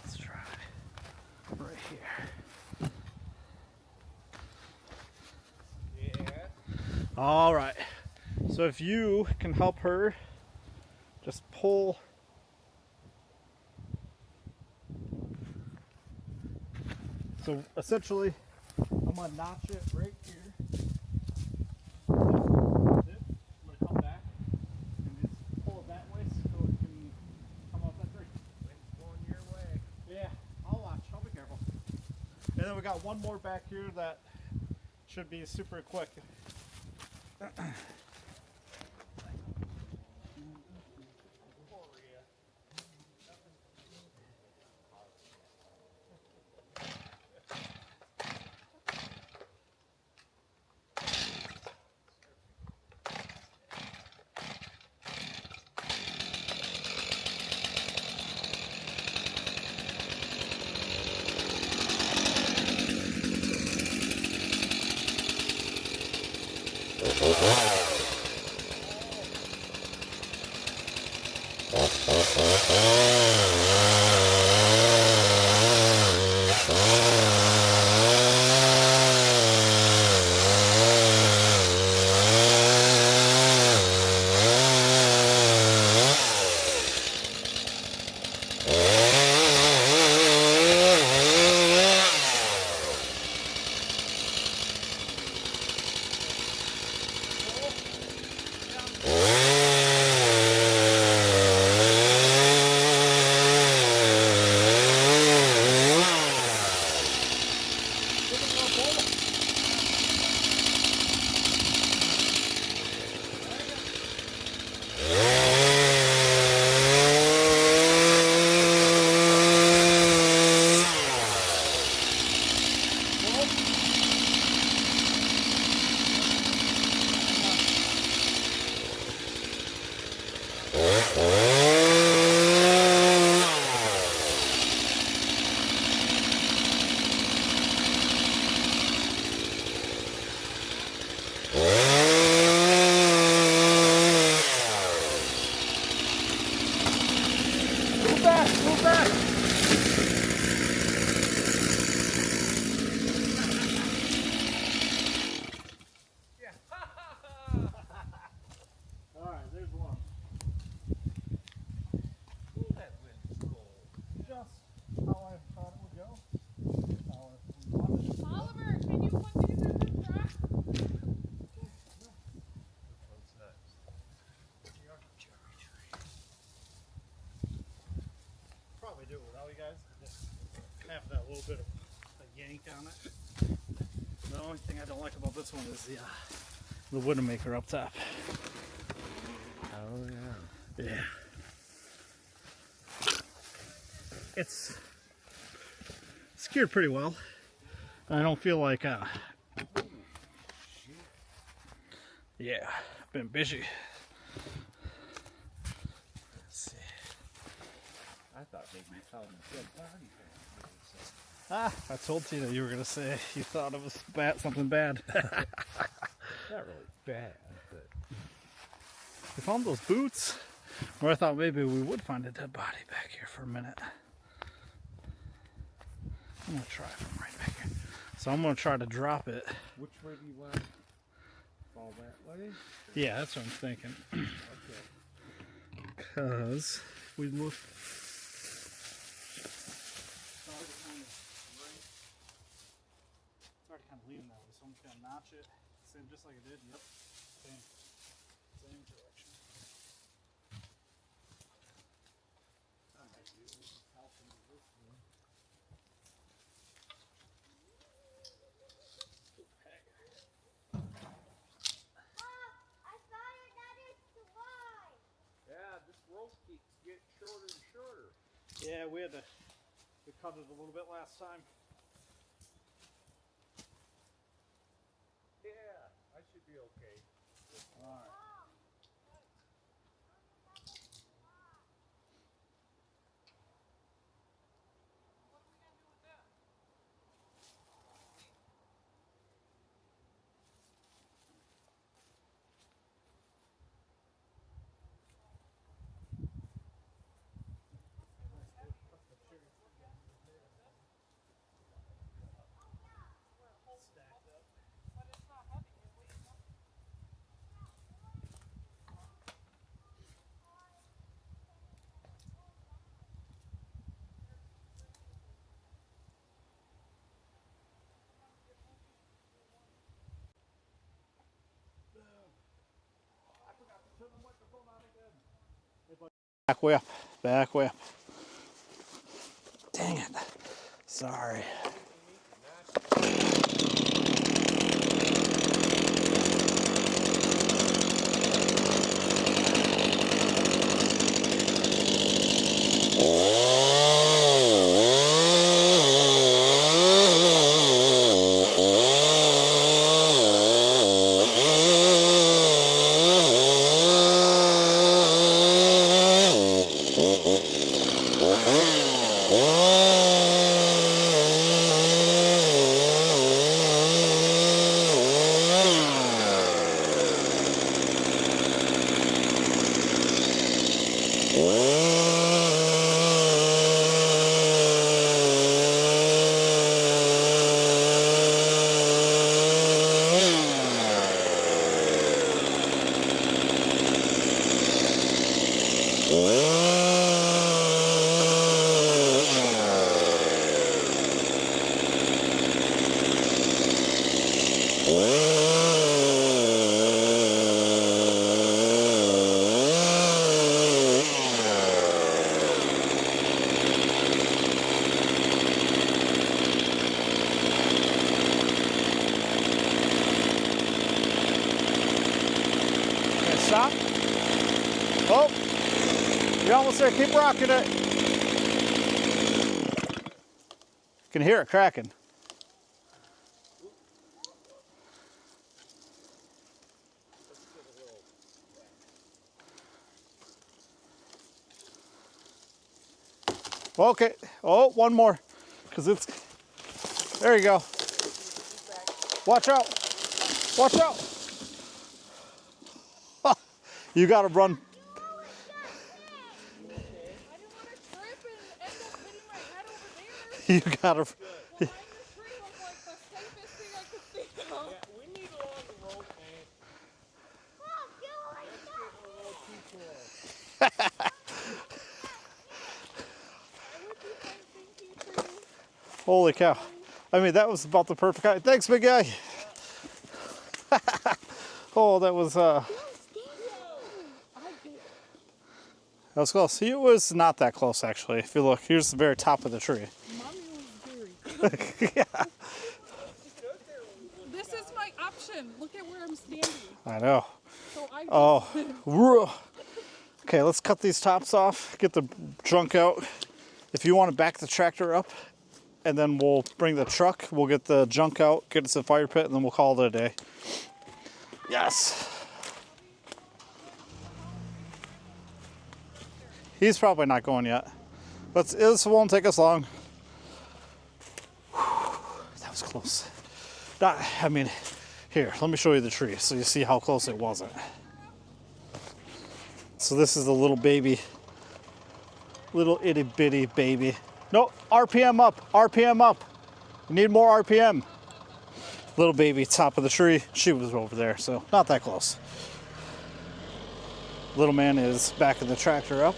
Let's try right here. Yeah. All right. So if you can help her, just pull. So essentially, I'm gonna notch it right here. That's it. I'm gonna come back and just pull it that way so it can come off that tree. Wind's blowing your way. Yeah, I'll watch. I'll be careful. And then we got one more back here that should be super quick. little bit of a yank on it. The only thing I don't like about this one is the Widowmaker up top. Oh yeah. Yeah. It's secured pretty well. I don't feel like yeah, been busy. Let's see. I thought maybe you called him a dead body. I told Tina you were gonna say you thought it was bad, something bad. Not really bad, but We found those boots, where I thought maybe we would find a dead body back here for a minute. I'm gonna try from right back here. So I'm gonna try to drop it. which way do you want to fall that way? Yeah, that's what I'm thinking. Okay. Because we look. It's already kind of leaning that way, so I'm just gonna notch it. Same, just like I did. Yep. Same direction. I found another slide. Yeah, this rope keeps getting shorter and shorter. Yeah, we cut it a little bit last time. Yeah, I should be okay. All right. What are we gonna do with that? But it's not heavy. It weighs nothing. Back way up. Back way up. Dang it. Sorry. Stop. Oh, you're almost there. Keep rocking it. Can hear it cracking. Okay. Oh, one more. Because it's. There you go. Watch out. Watch out. You got to run. I didn't want to trip and end up hitting my head over there. You got to. Behind the tree was like the safest thing I could think of. Yeah, we need a longer rope, man. Mom, you already That's know. getting a little too close. I would do fine thinking for you. Holy cow. I mean, that was about the perfect height. Thanks, big guy. Oh, that was I did. that was close. It was not that close, actually. If you look, here's the very top of the tree. Mommy was very Yeah, This is my option. Look at where I'm standing. I know. So I just, Oh, okay, let's cut these tops off, get the junk out. If you want to back the tractor up, and then we'll bring the truck, we'll get the junk out, get us a fire pit, and then we'll call it a day. Yes. He's probably not going yet. But this won't take us long. That was close. I mean, here, let me show you the tree so you see how close it wasn't. So this is the little baby, little itty bitty baby. No, RPM up, RPM up. You need more RPM. Little baby, top of the tree. She was over there, so not that close. Little man is backing the tractor up.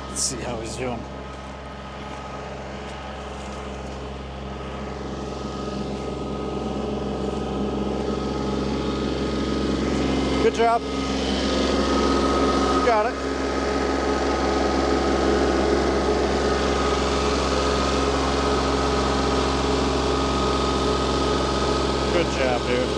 Let's see how he's doing. Good job. You got it. Good job, dude.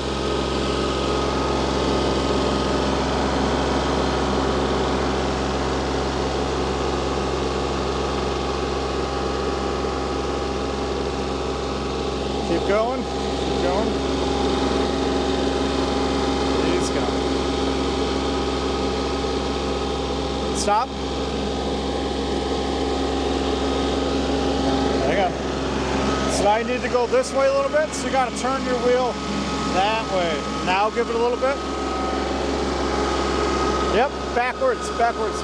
Keep going. Keep going. He's going. Stop. Hang on. So now you need to go this way a little bit, so you got to turn your wheel that way. Now give it a little bit. Yep, backwards, backwards,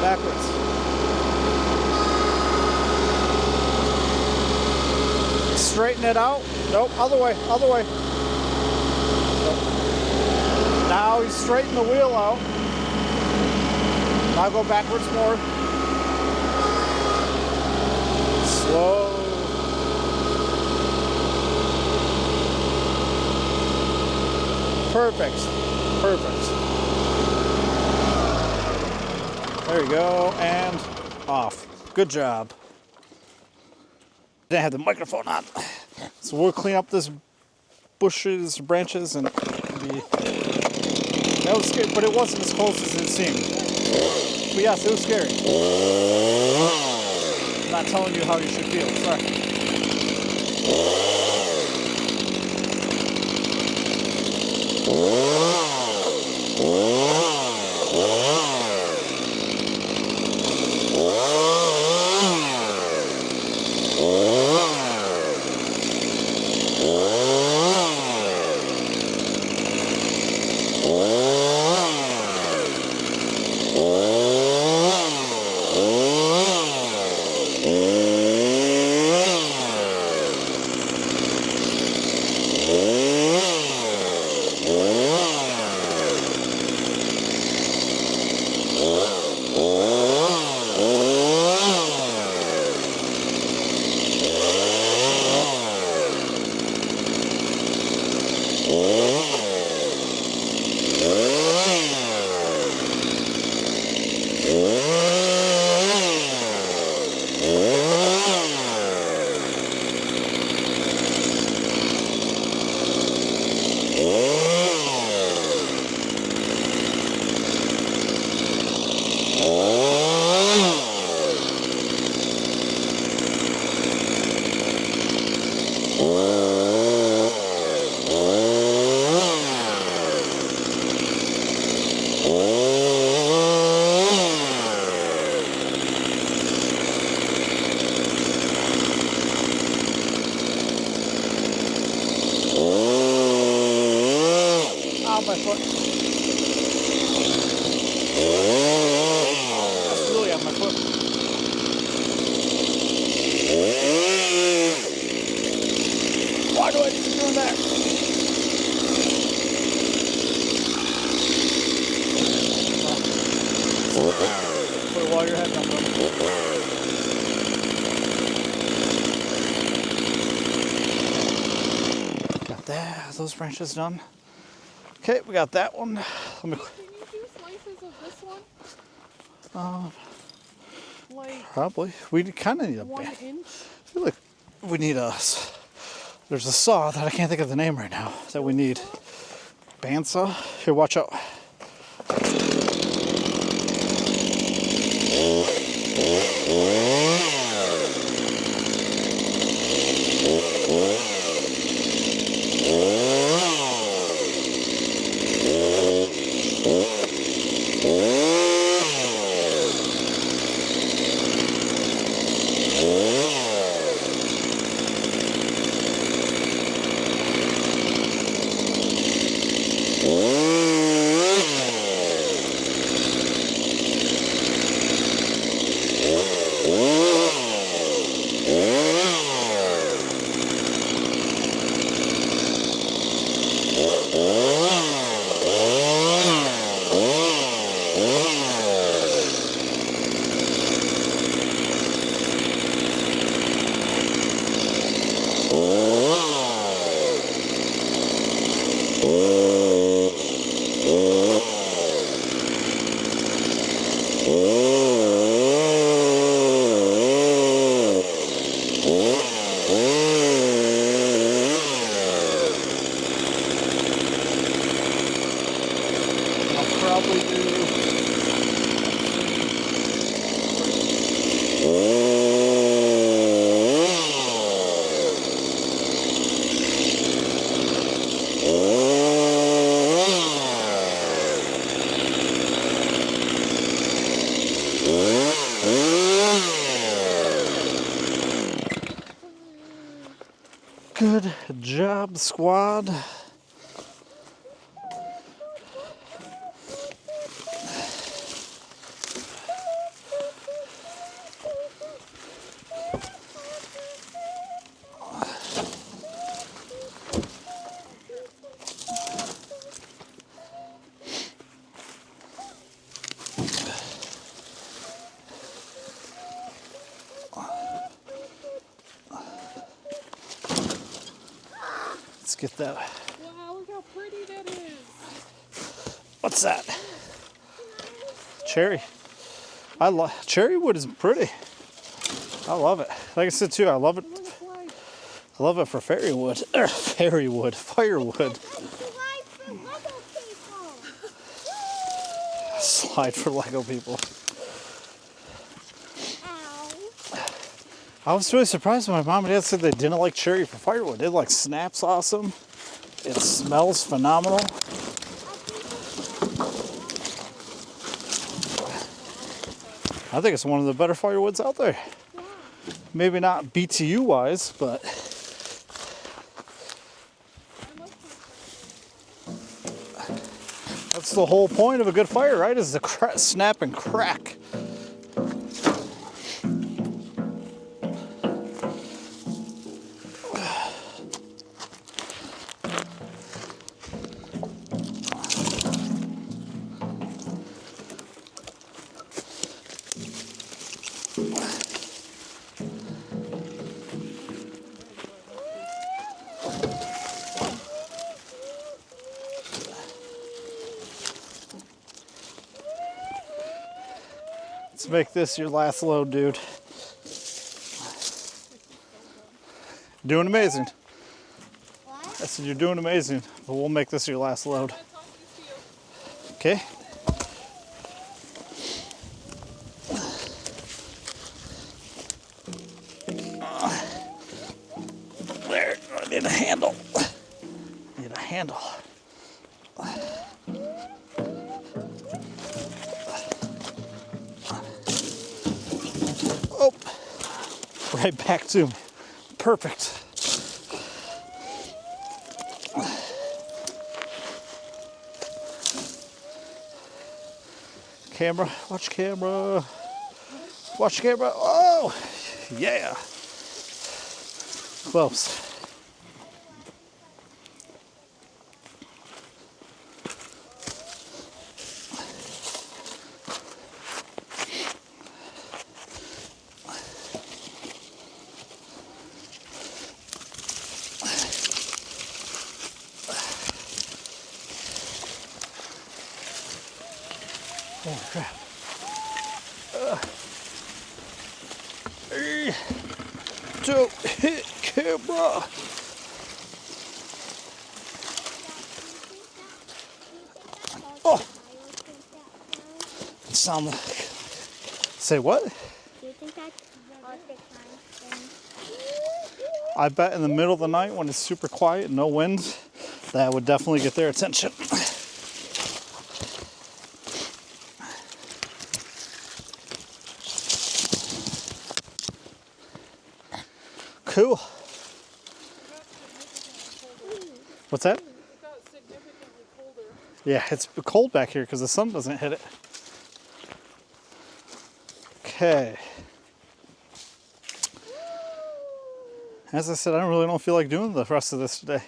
backwards. Straighten it out. Nope, other way, other way. Nope. Now you straighten the wheel out. Now go backwards more. Slow. Perfect. Perfect. There you go. And off. Good job. Didn't have the microphone on. So we'll clean up this bushes, branches, and that was scary, but it wasn't as close as it seemed. But yes, it was scary. I'm not telling you how you should feel. Sorry. Ow, my foot. That's really on my foot. Why do I keep doing that? Put it while you're heading up, Got that. those branches done. Okay, we got that one. Let me, Can you do slices of this one? Like probably. We kind of need a 1 band. inch? I feel like we need a. There's a saw that I can't think of the name right now that we need. Bandsaw? Here, watch out. I'll probably do. Good job, squad. Let's get that. Wow, look how pretty that is. What's that? Cherry. Cherry wood is pretty. I love it. Like I said too, I love it. Look at light. I love it for fairy wood. Fairy wood. Firewood. Slide for little people. Slide for Lego people. Ow. I was really surprised when my mom and dad said they didn't like cherry for firewood. It like snaps awesome. It smells phenomenal. I think it's one of the better firewoods out there. Maybe not BTU wise, but that's the whole point of a good fire, right? Is to snap and crack. Let's make this your last load, dude. Doing amazing. What? I said you're doing amazing, but we'll make this your last load. That's all you feel. Okay? There, I need a handle. Need a handle. Oh, right back to me. Perfect. Camera, watch camera. Watch camera. Oh, yeah. Close. Oh crap. Hey, don't hit camera. Oh, it sound like. Say what? Do you think that's Arctic time? I bet in the middle of the night when it's super quiet and no wind, that would definitely get their attention. Cool. What's that? It got significantly colder. Yeah, it's cold back here because the sun doesn't hit it. Okay. As I said, I don't feel like doing the rest of this today.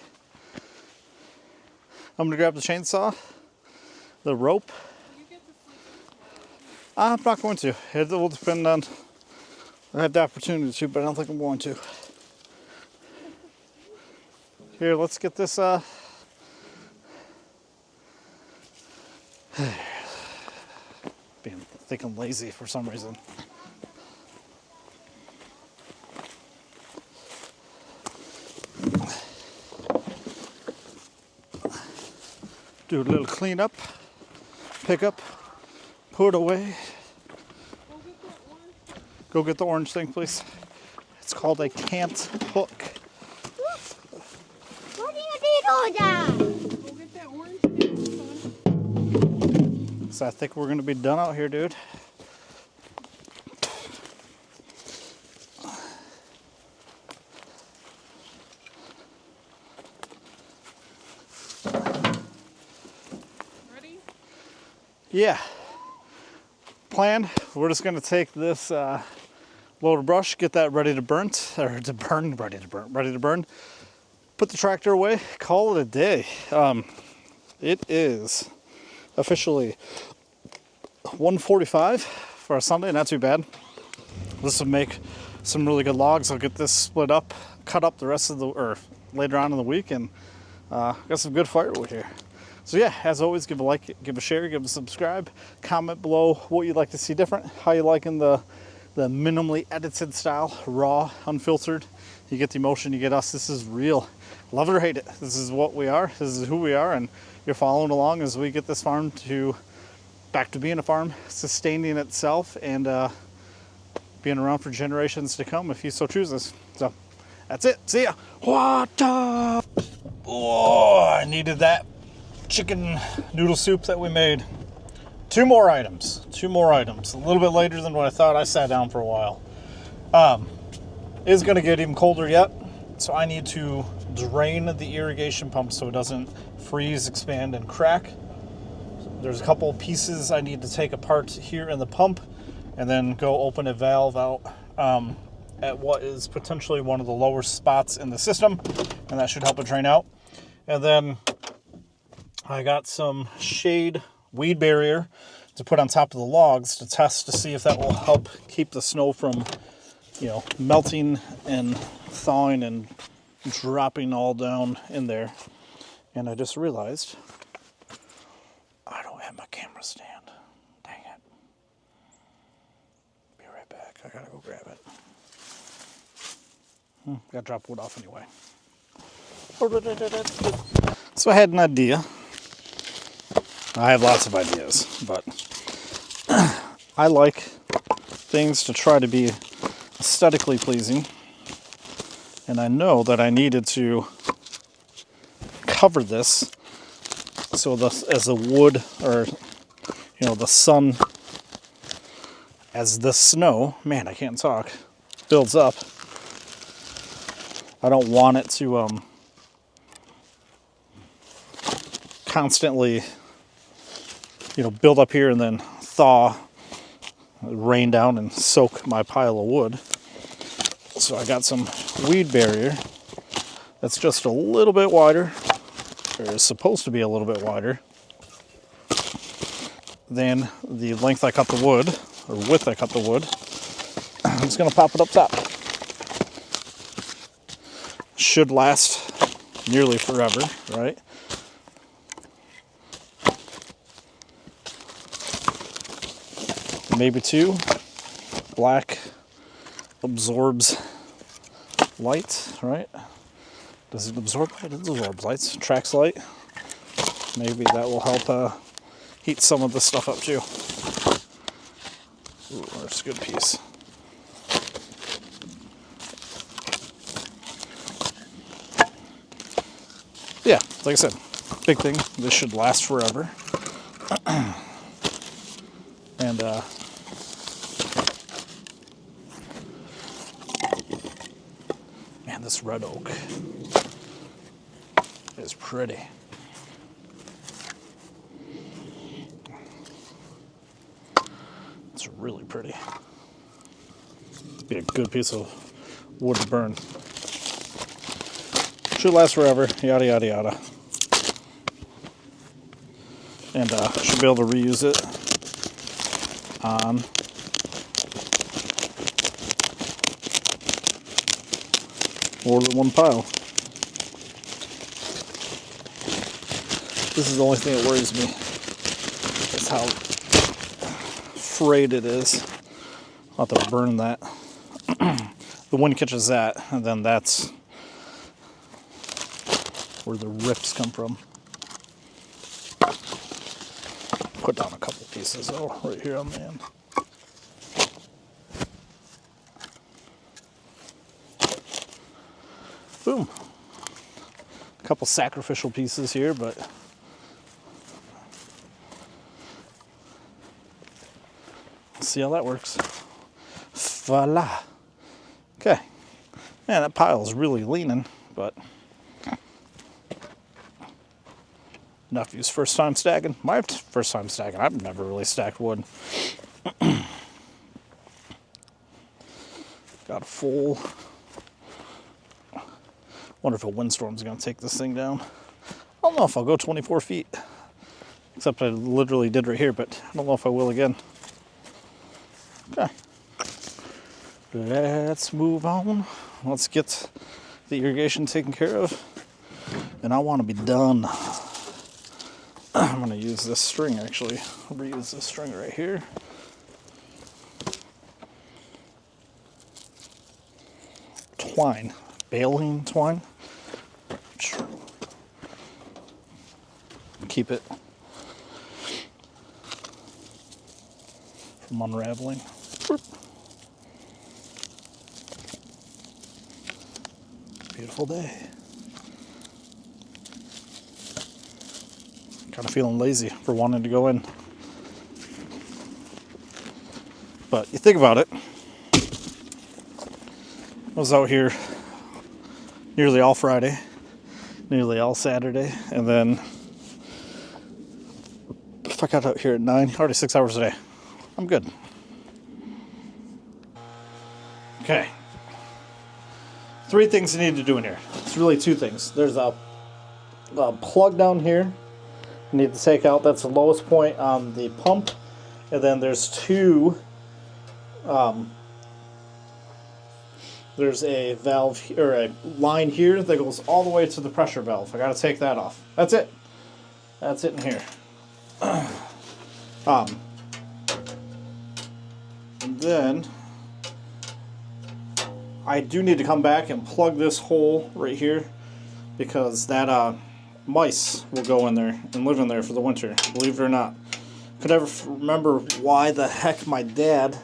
I'm gonna grab the chainsaw, the rope. You get to sleep in tomorrow. I'm not going to. It will depend on. I have the opportunity to, but I don't think I'm going to. Here, let's get this. Being thinking lazy for some reason. Do a little cleanup, pick up, put away. Go get the orange thing, please. It's called a cant hook. What do you need all that? Go get that orange thing, son. So I think we're gonna be done out here, dude. Ready? Yeah. Plan, we're just gonna take this load of brush, get that ready to burn, ready to burn. Put the tractor away, call it a day. It is officially 1:45 for a Sunday, not too bad. This will make some really good logs. I'll get this split up, cut up the rest of or later on in the week, and got some good firewood here. So yeah, as always, give a like, give a share, give a subscribe, comment below what you'd like to see different, how you liking the minimally edited style, raw, unfiltered. You get the emotion, you get us. This is real. Love it or hate it. This is what we are. This is who we are, and you're following along as we get this farm back to being a farm, sustaining itself, and being around for generations to come if you so chooses. So that's it. See ya. What up? Oh, I needed that chicken noodle soup that we made. Two more items. A little bit later than what I thought. I sat down for a while. It's gonna get even colder yet, so I need to drain the irrigation pump so it doesn't freeze, expand, and crack. There's a couple pieces I need to take apart here in the pump, and then go open a valve out at what is potentially one of the lower spots in the system, and that should help it drain out. And then I got some shade weed barrier to put on top of the logs to test to see if that will help keep the snow from, melting and thawing and dropping all down in there. And I just realized I don't have my camera stand. Dang it. Be right back. I gotta go grab it. Gotta drop wood off anyway. So I had an idea. I have lots of ideas, but I like things to try to be aesthetically pleasing. And I know that I needed to cover this so as the wood, or the sun, as the snow, man, I can't talk, builds up. I don't want it to constantly build up here and then thaw, rain down and soak my pile of wood. So I got some weed barrier that's just a little bit wider, or is supposed to be a little bit wider than the length I cut the wood, or width I cut the wood. I'm just gonna pop it up top. Should last nearly forever, right? maybe 2. Black absorbs light, right? Does it absorb light? It absorbs light. Tracks light. Maybe that will help heat some of this stuff up too. Ooh, that's a good piece. Yeah, like I said, big thing. This should last forever. And man, this red oak is pretty. It's really pretty. It'd be a good piece of wood to burn. Should last forever, yada yada yada. And should be able to reuse it on more than one pile. This is the only thing that worries me. Is how frayed it is. I'll have to burn that. The wind catches that, and then that's where the rips come from. Put down a couple pieces though, right here on the end. Boom. A couple sacrificial pieces here, but let's see how that works. Voila. Okay. Man, that pile is really leaning, but nephew's first time stacking. My first time stacking. I've never really stacked wood. Got a full. Wonder if a windstorm's gonna take this thing down. I don't know if I'll go 24 feet. Except I literally did right here, but I don't know if I will again. Okay. Let's move on. Let's get the irrigation taken care of. And I want to be done. I'm going to use this string actually. I'll reuse this string right here. Twine. Baling twine. Keep it from unraveling. Beautiful day. Kind of feeling lazy for wanting to go in. But you think about it. I was out here nearly all Friday, nearly all Saturday, and then if I got out here at 9, already 6 hours a day. I'm good. Okay. 3 things you need to do in here. It's really 2 things. There's a plug down here you need to take out. That's the lowest point on the pump. And then there's 2 there's a valve or a line here that goes all the way to the pressure valve. I gotta take that off. That's it. That's it in here. And then I do need to come back and plug this hole right here because that mice will go in there and live in there for the winter, believe it or not. Could never remember why the heck my dad,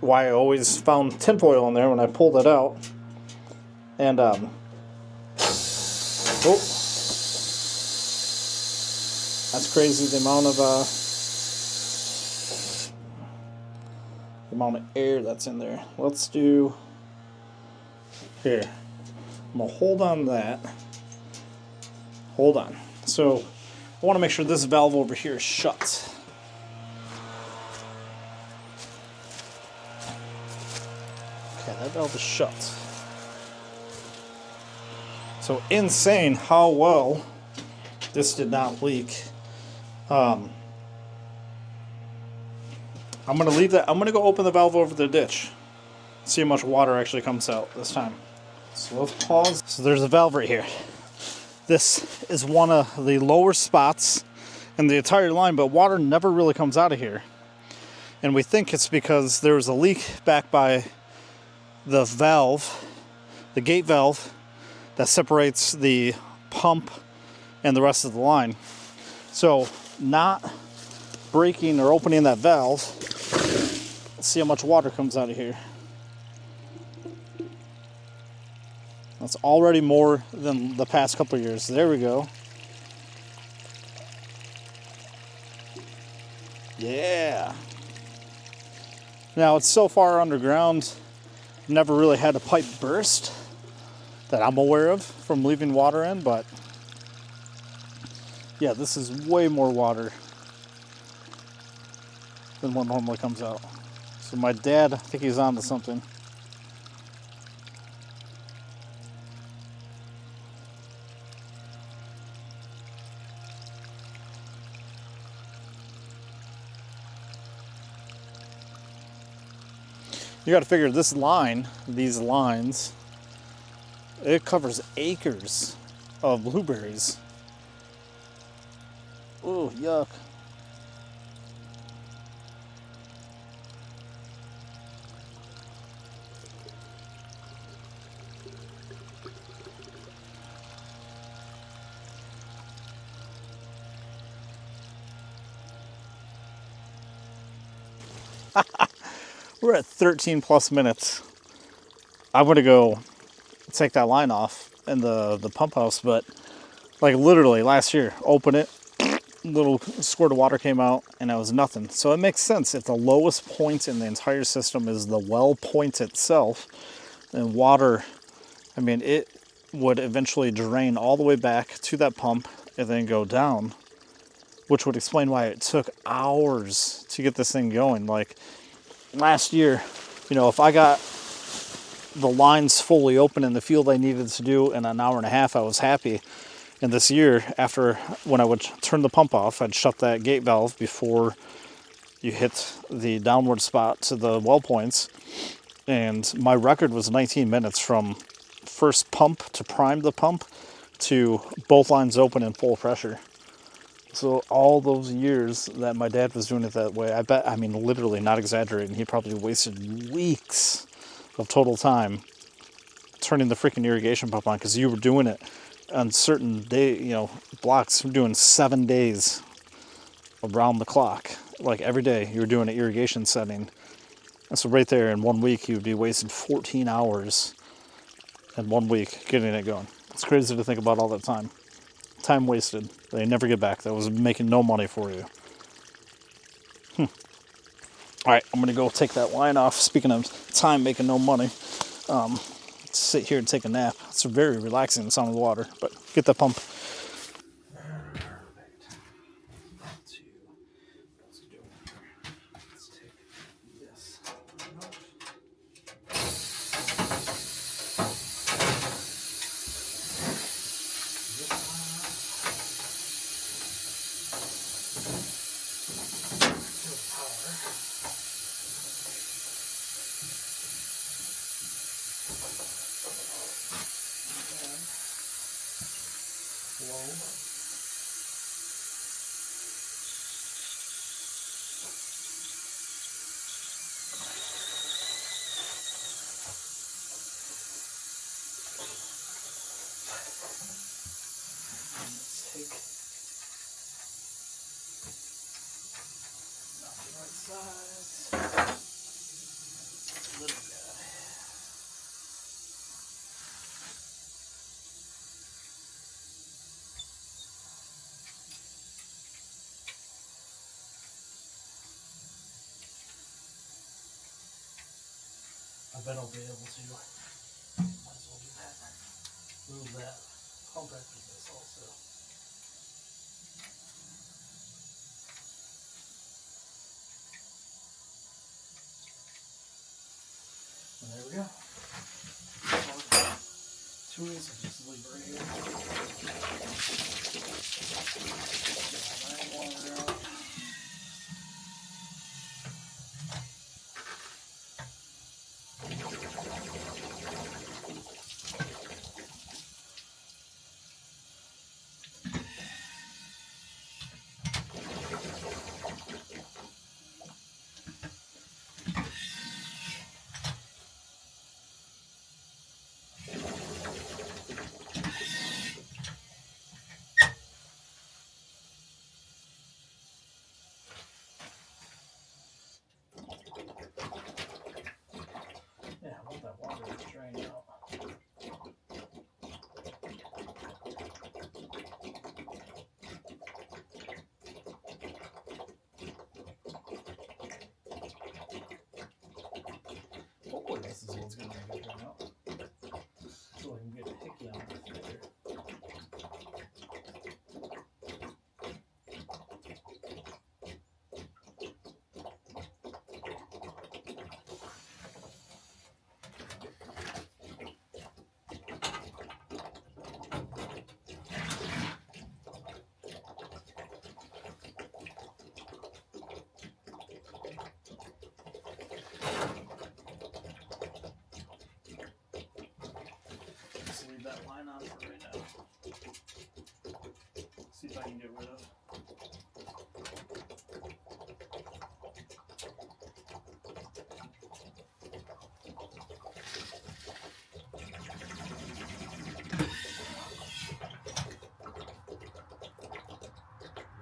why I always found tinfoil in there when I pulled it out. And oh, that's crazy, the amount of air that's in there. Let's do here. I'm gonna hold on that. Hold on. So I want to make sure this valve over here is shut. Okay, that valve is shut. So insane how well this did not leak. I'm gonna leave that. I'm gonna go open the valve over the ditch. See how much water actually comes out this time. So let's pause. So there's a valve right here. This is one of the lower spots in the entire line, but water never really comes out of here. And we think it's because there was a leak back by the valve, the gate valve, that separates the pump and the rest of the line. So not breaking or opening that valve, let's see how much water comes out of here. That's already more than the past couple of years. There we go. Yeah. Now it's so far underground, never really had a pipe burst that I'm aware of from leaving water in, but yeah, this is way more water than what normally comes out. So my dad, I think he's on to something. You got to figure this line, these lines, it covers acres of blueberries. Oh, yuck. We're at 13 plus minutes. I'm gonna go take that line off in the pump house, but like literally last year, open it, little squirt of water came out, and it was nothing. So it makes sense if the lowest point in the entire system is the well point itself, and water, I mean, it would eventually drain all the way back to that pump and then go down, which would explain why it took hours to get this thing going. Like last year, you know, if I got the lines fully open in the field I needed to do in an hour and a half, I was happy. And this year, after when I would turn the pump off, I'd shut that gate valve before you hit the downward spot to the well points. And my record was 19 minutes from first pump to prime the pump to both lines open and full pressure. So all those years that my dad was doing it that way, I bet, I mean, literally not exaggerating, he probably wasted weeks of total time turning the freaking irrigation pump on, because you were doing it on certain day, you know, blocks. We're doing 7 days around the clock, like every day you were doing an irrigation setting. And so right there in 1 week, you would be wasting 14 hours in 1 week getting it going. It's crazy to think about all that time. Time wasted. They never get back. That was making no money for you. All right, I'm gonna go take that line off. Speaking of time making no money, sit here and take a nap. It's very relaxing, the sound of the water. But get that pump. I bet I'll be able to. Might as well do that. Move that pump after this also. And there we go. Tools, I just leave right here. Hopefully this is what's going to make it turn out. So I can get a hickey on it later. Just leave that line on for right now. See if I can get rid of.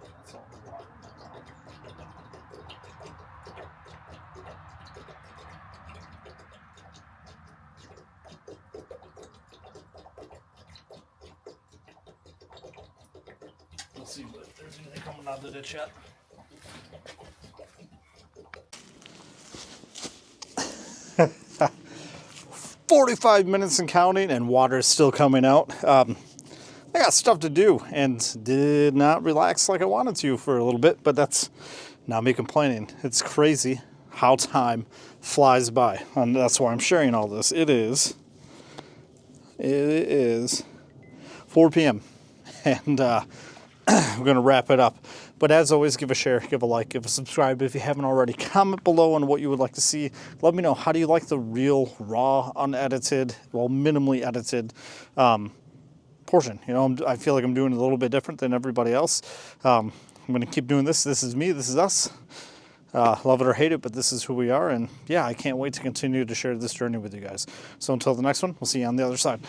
That's all the water in my mouth. Let's see if there's anything coming out of the ditch yet. "45 minutes and counting, and water is still coming out. I got stuff to do and did not relax like I wanted to for a little bit, but that's not me complaining. It's crazy how time flies by, and that's why I'm sharing all this. It is 4 p.m. and we're gonna wrap it up. But as always, give a share, give a like, give a subscribe if you haven't already. Comment below on what you would like to see. Let me know, how do you like the real, raw, unedited, well, minimally edited portion? You know, I feel like I'm doing it a little bit different than everybody else. I'm gonna keep doing this. This is me, this is us. Love it or hate it, but this is who we are. And yeah, I can't wait to continue to share this journey with you guys. So until the next one, we'll see you on the other side.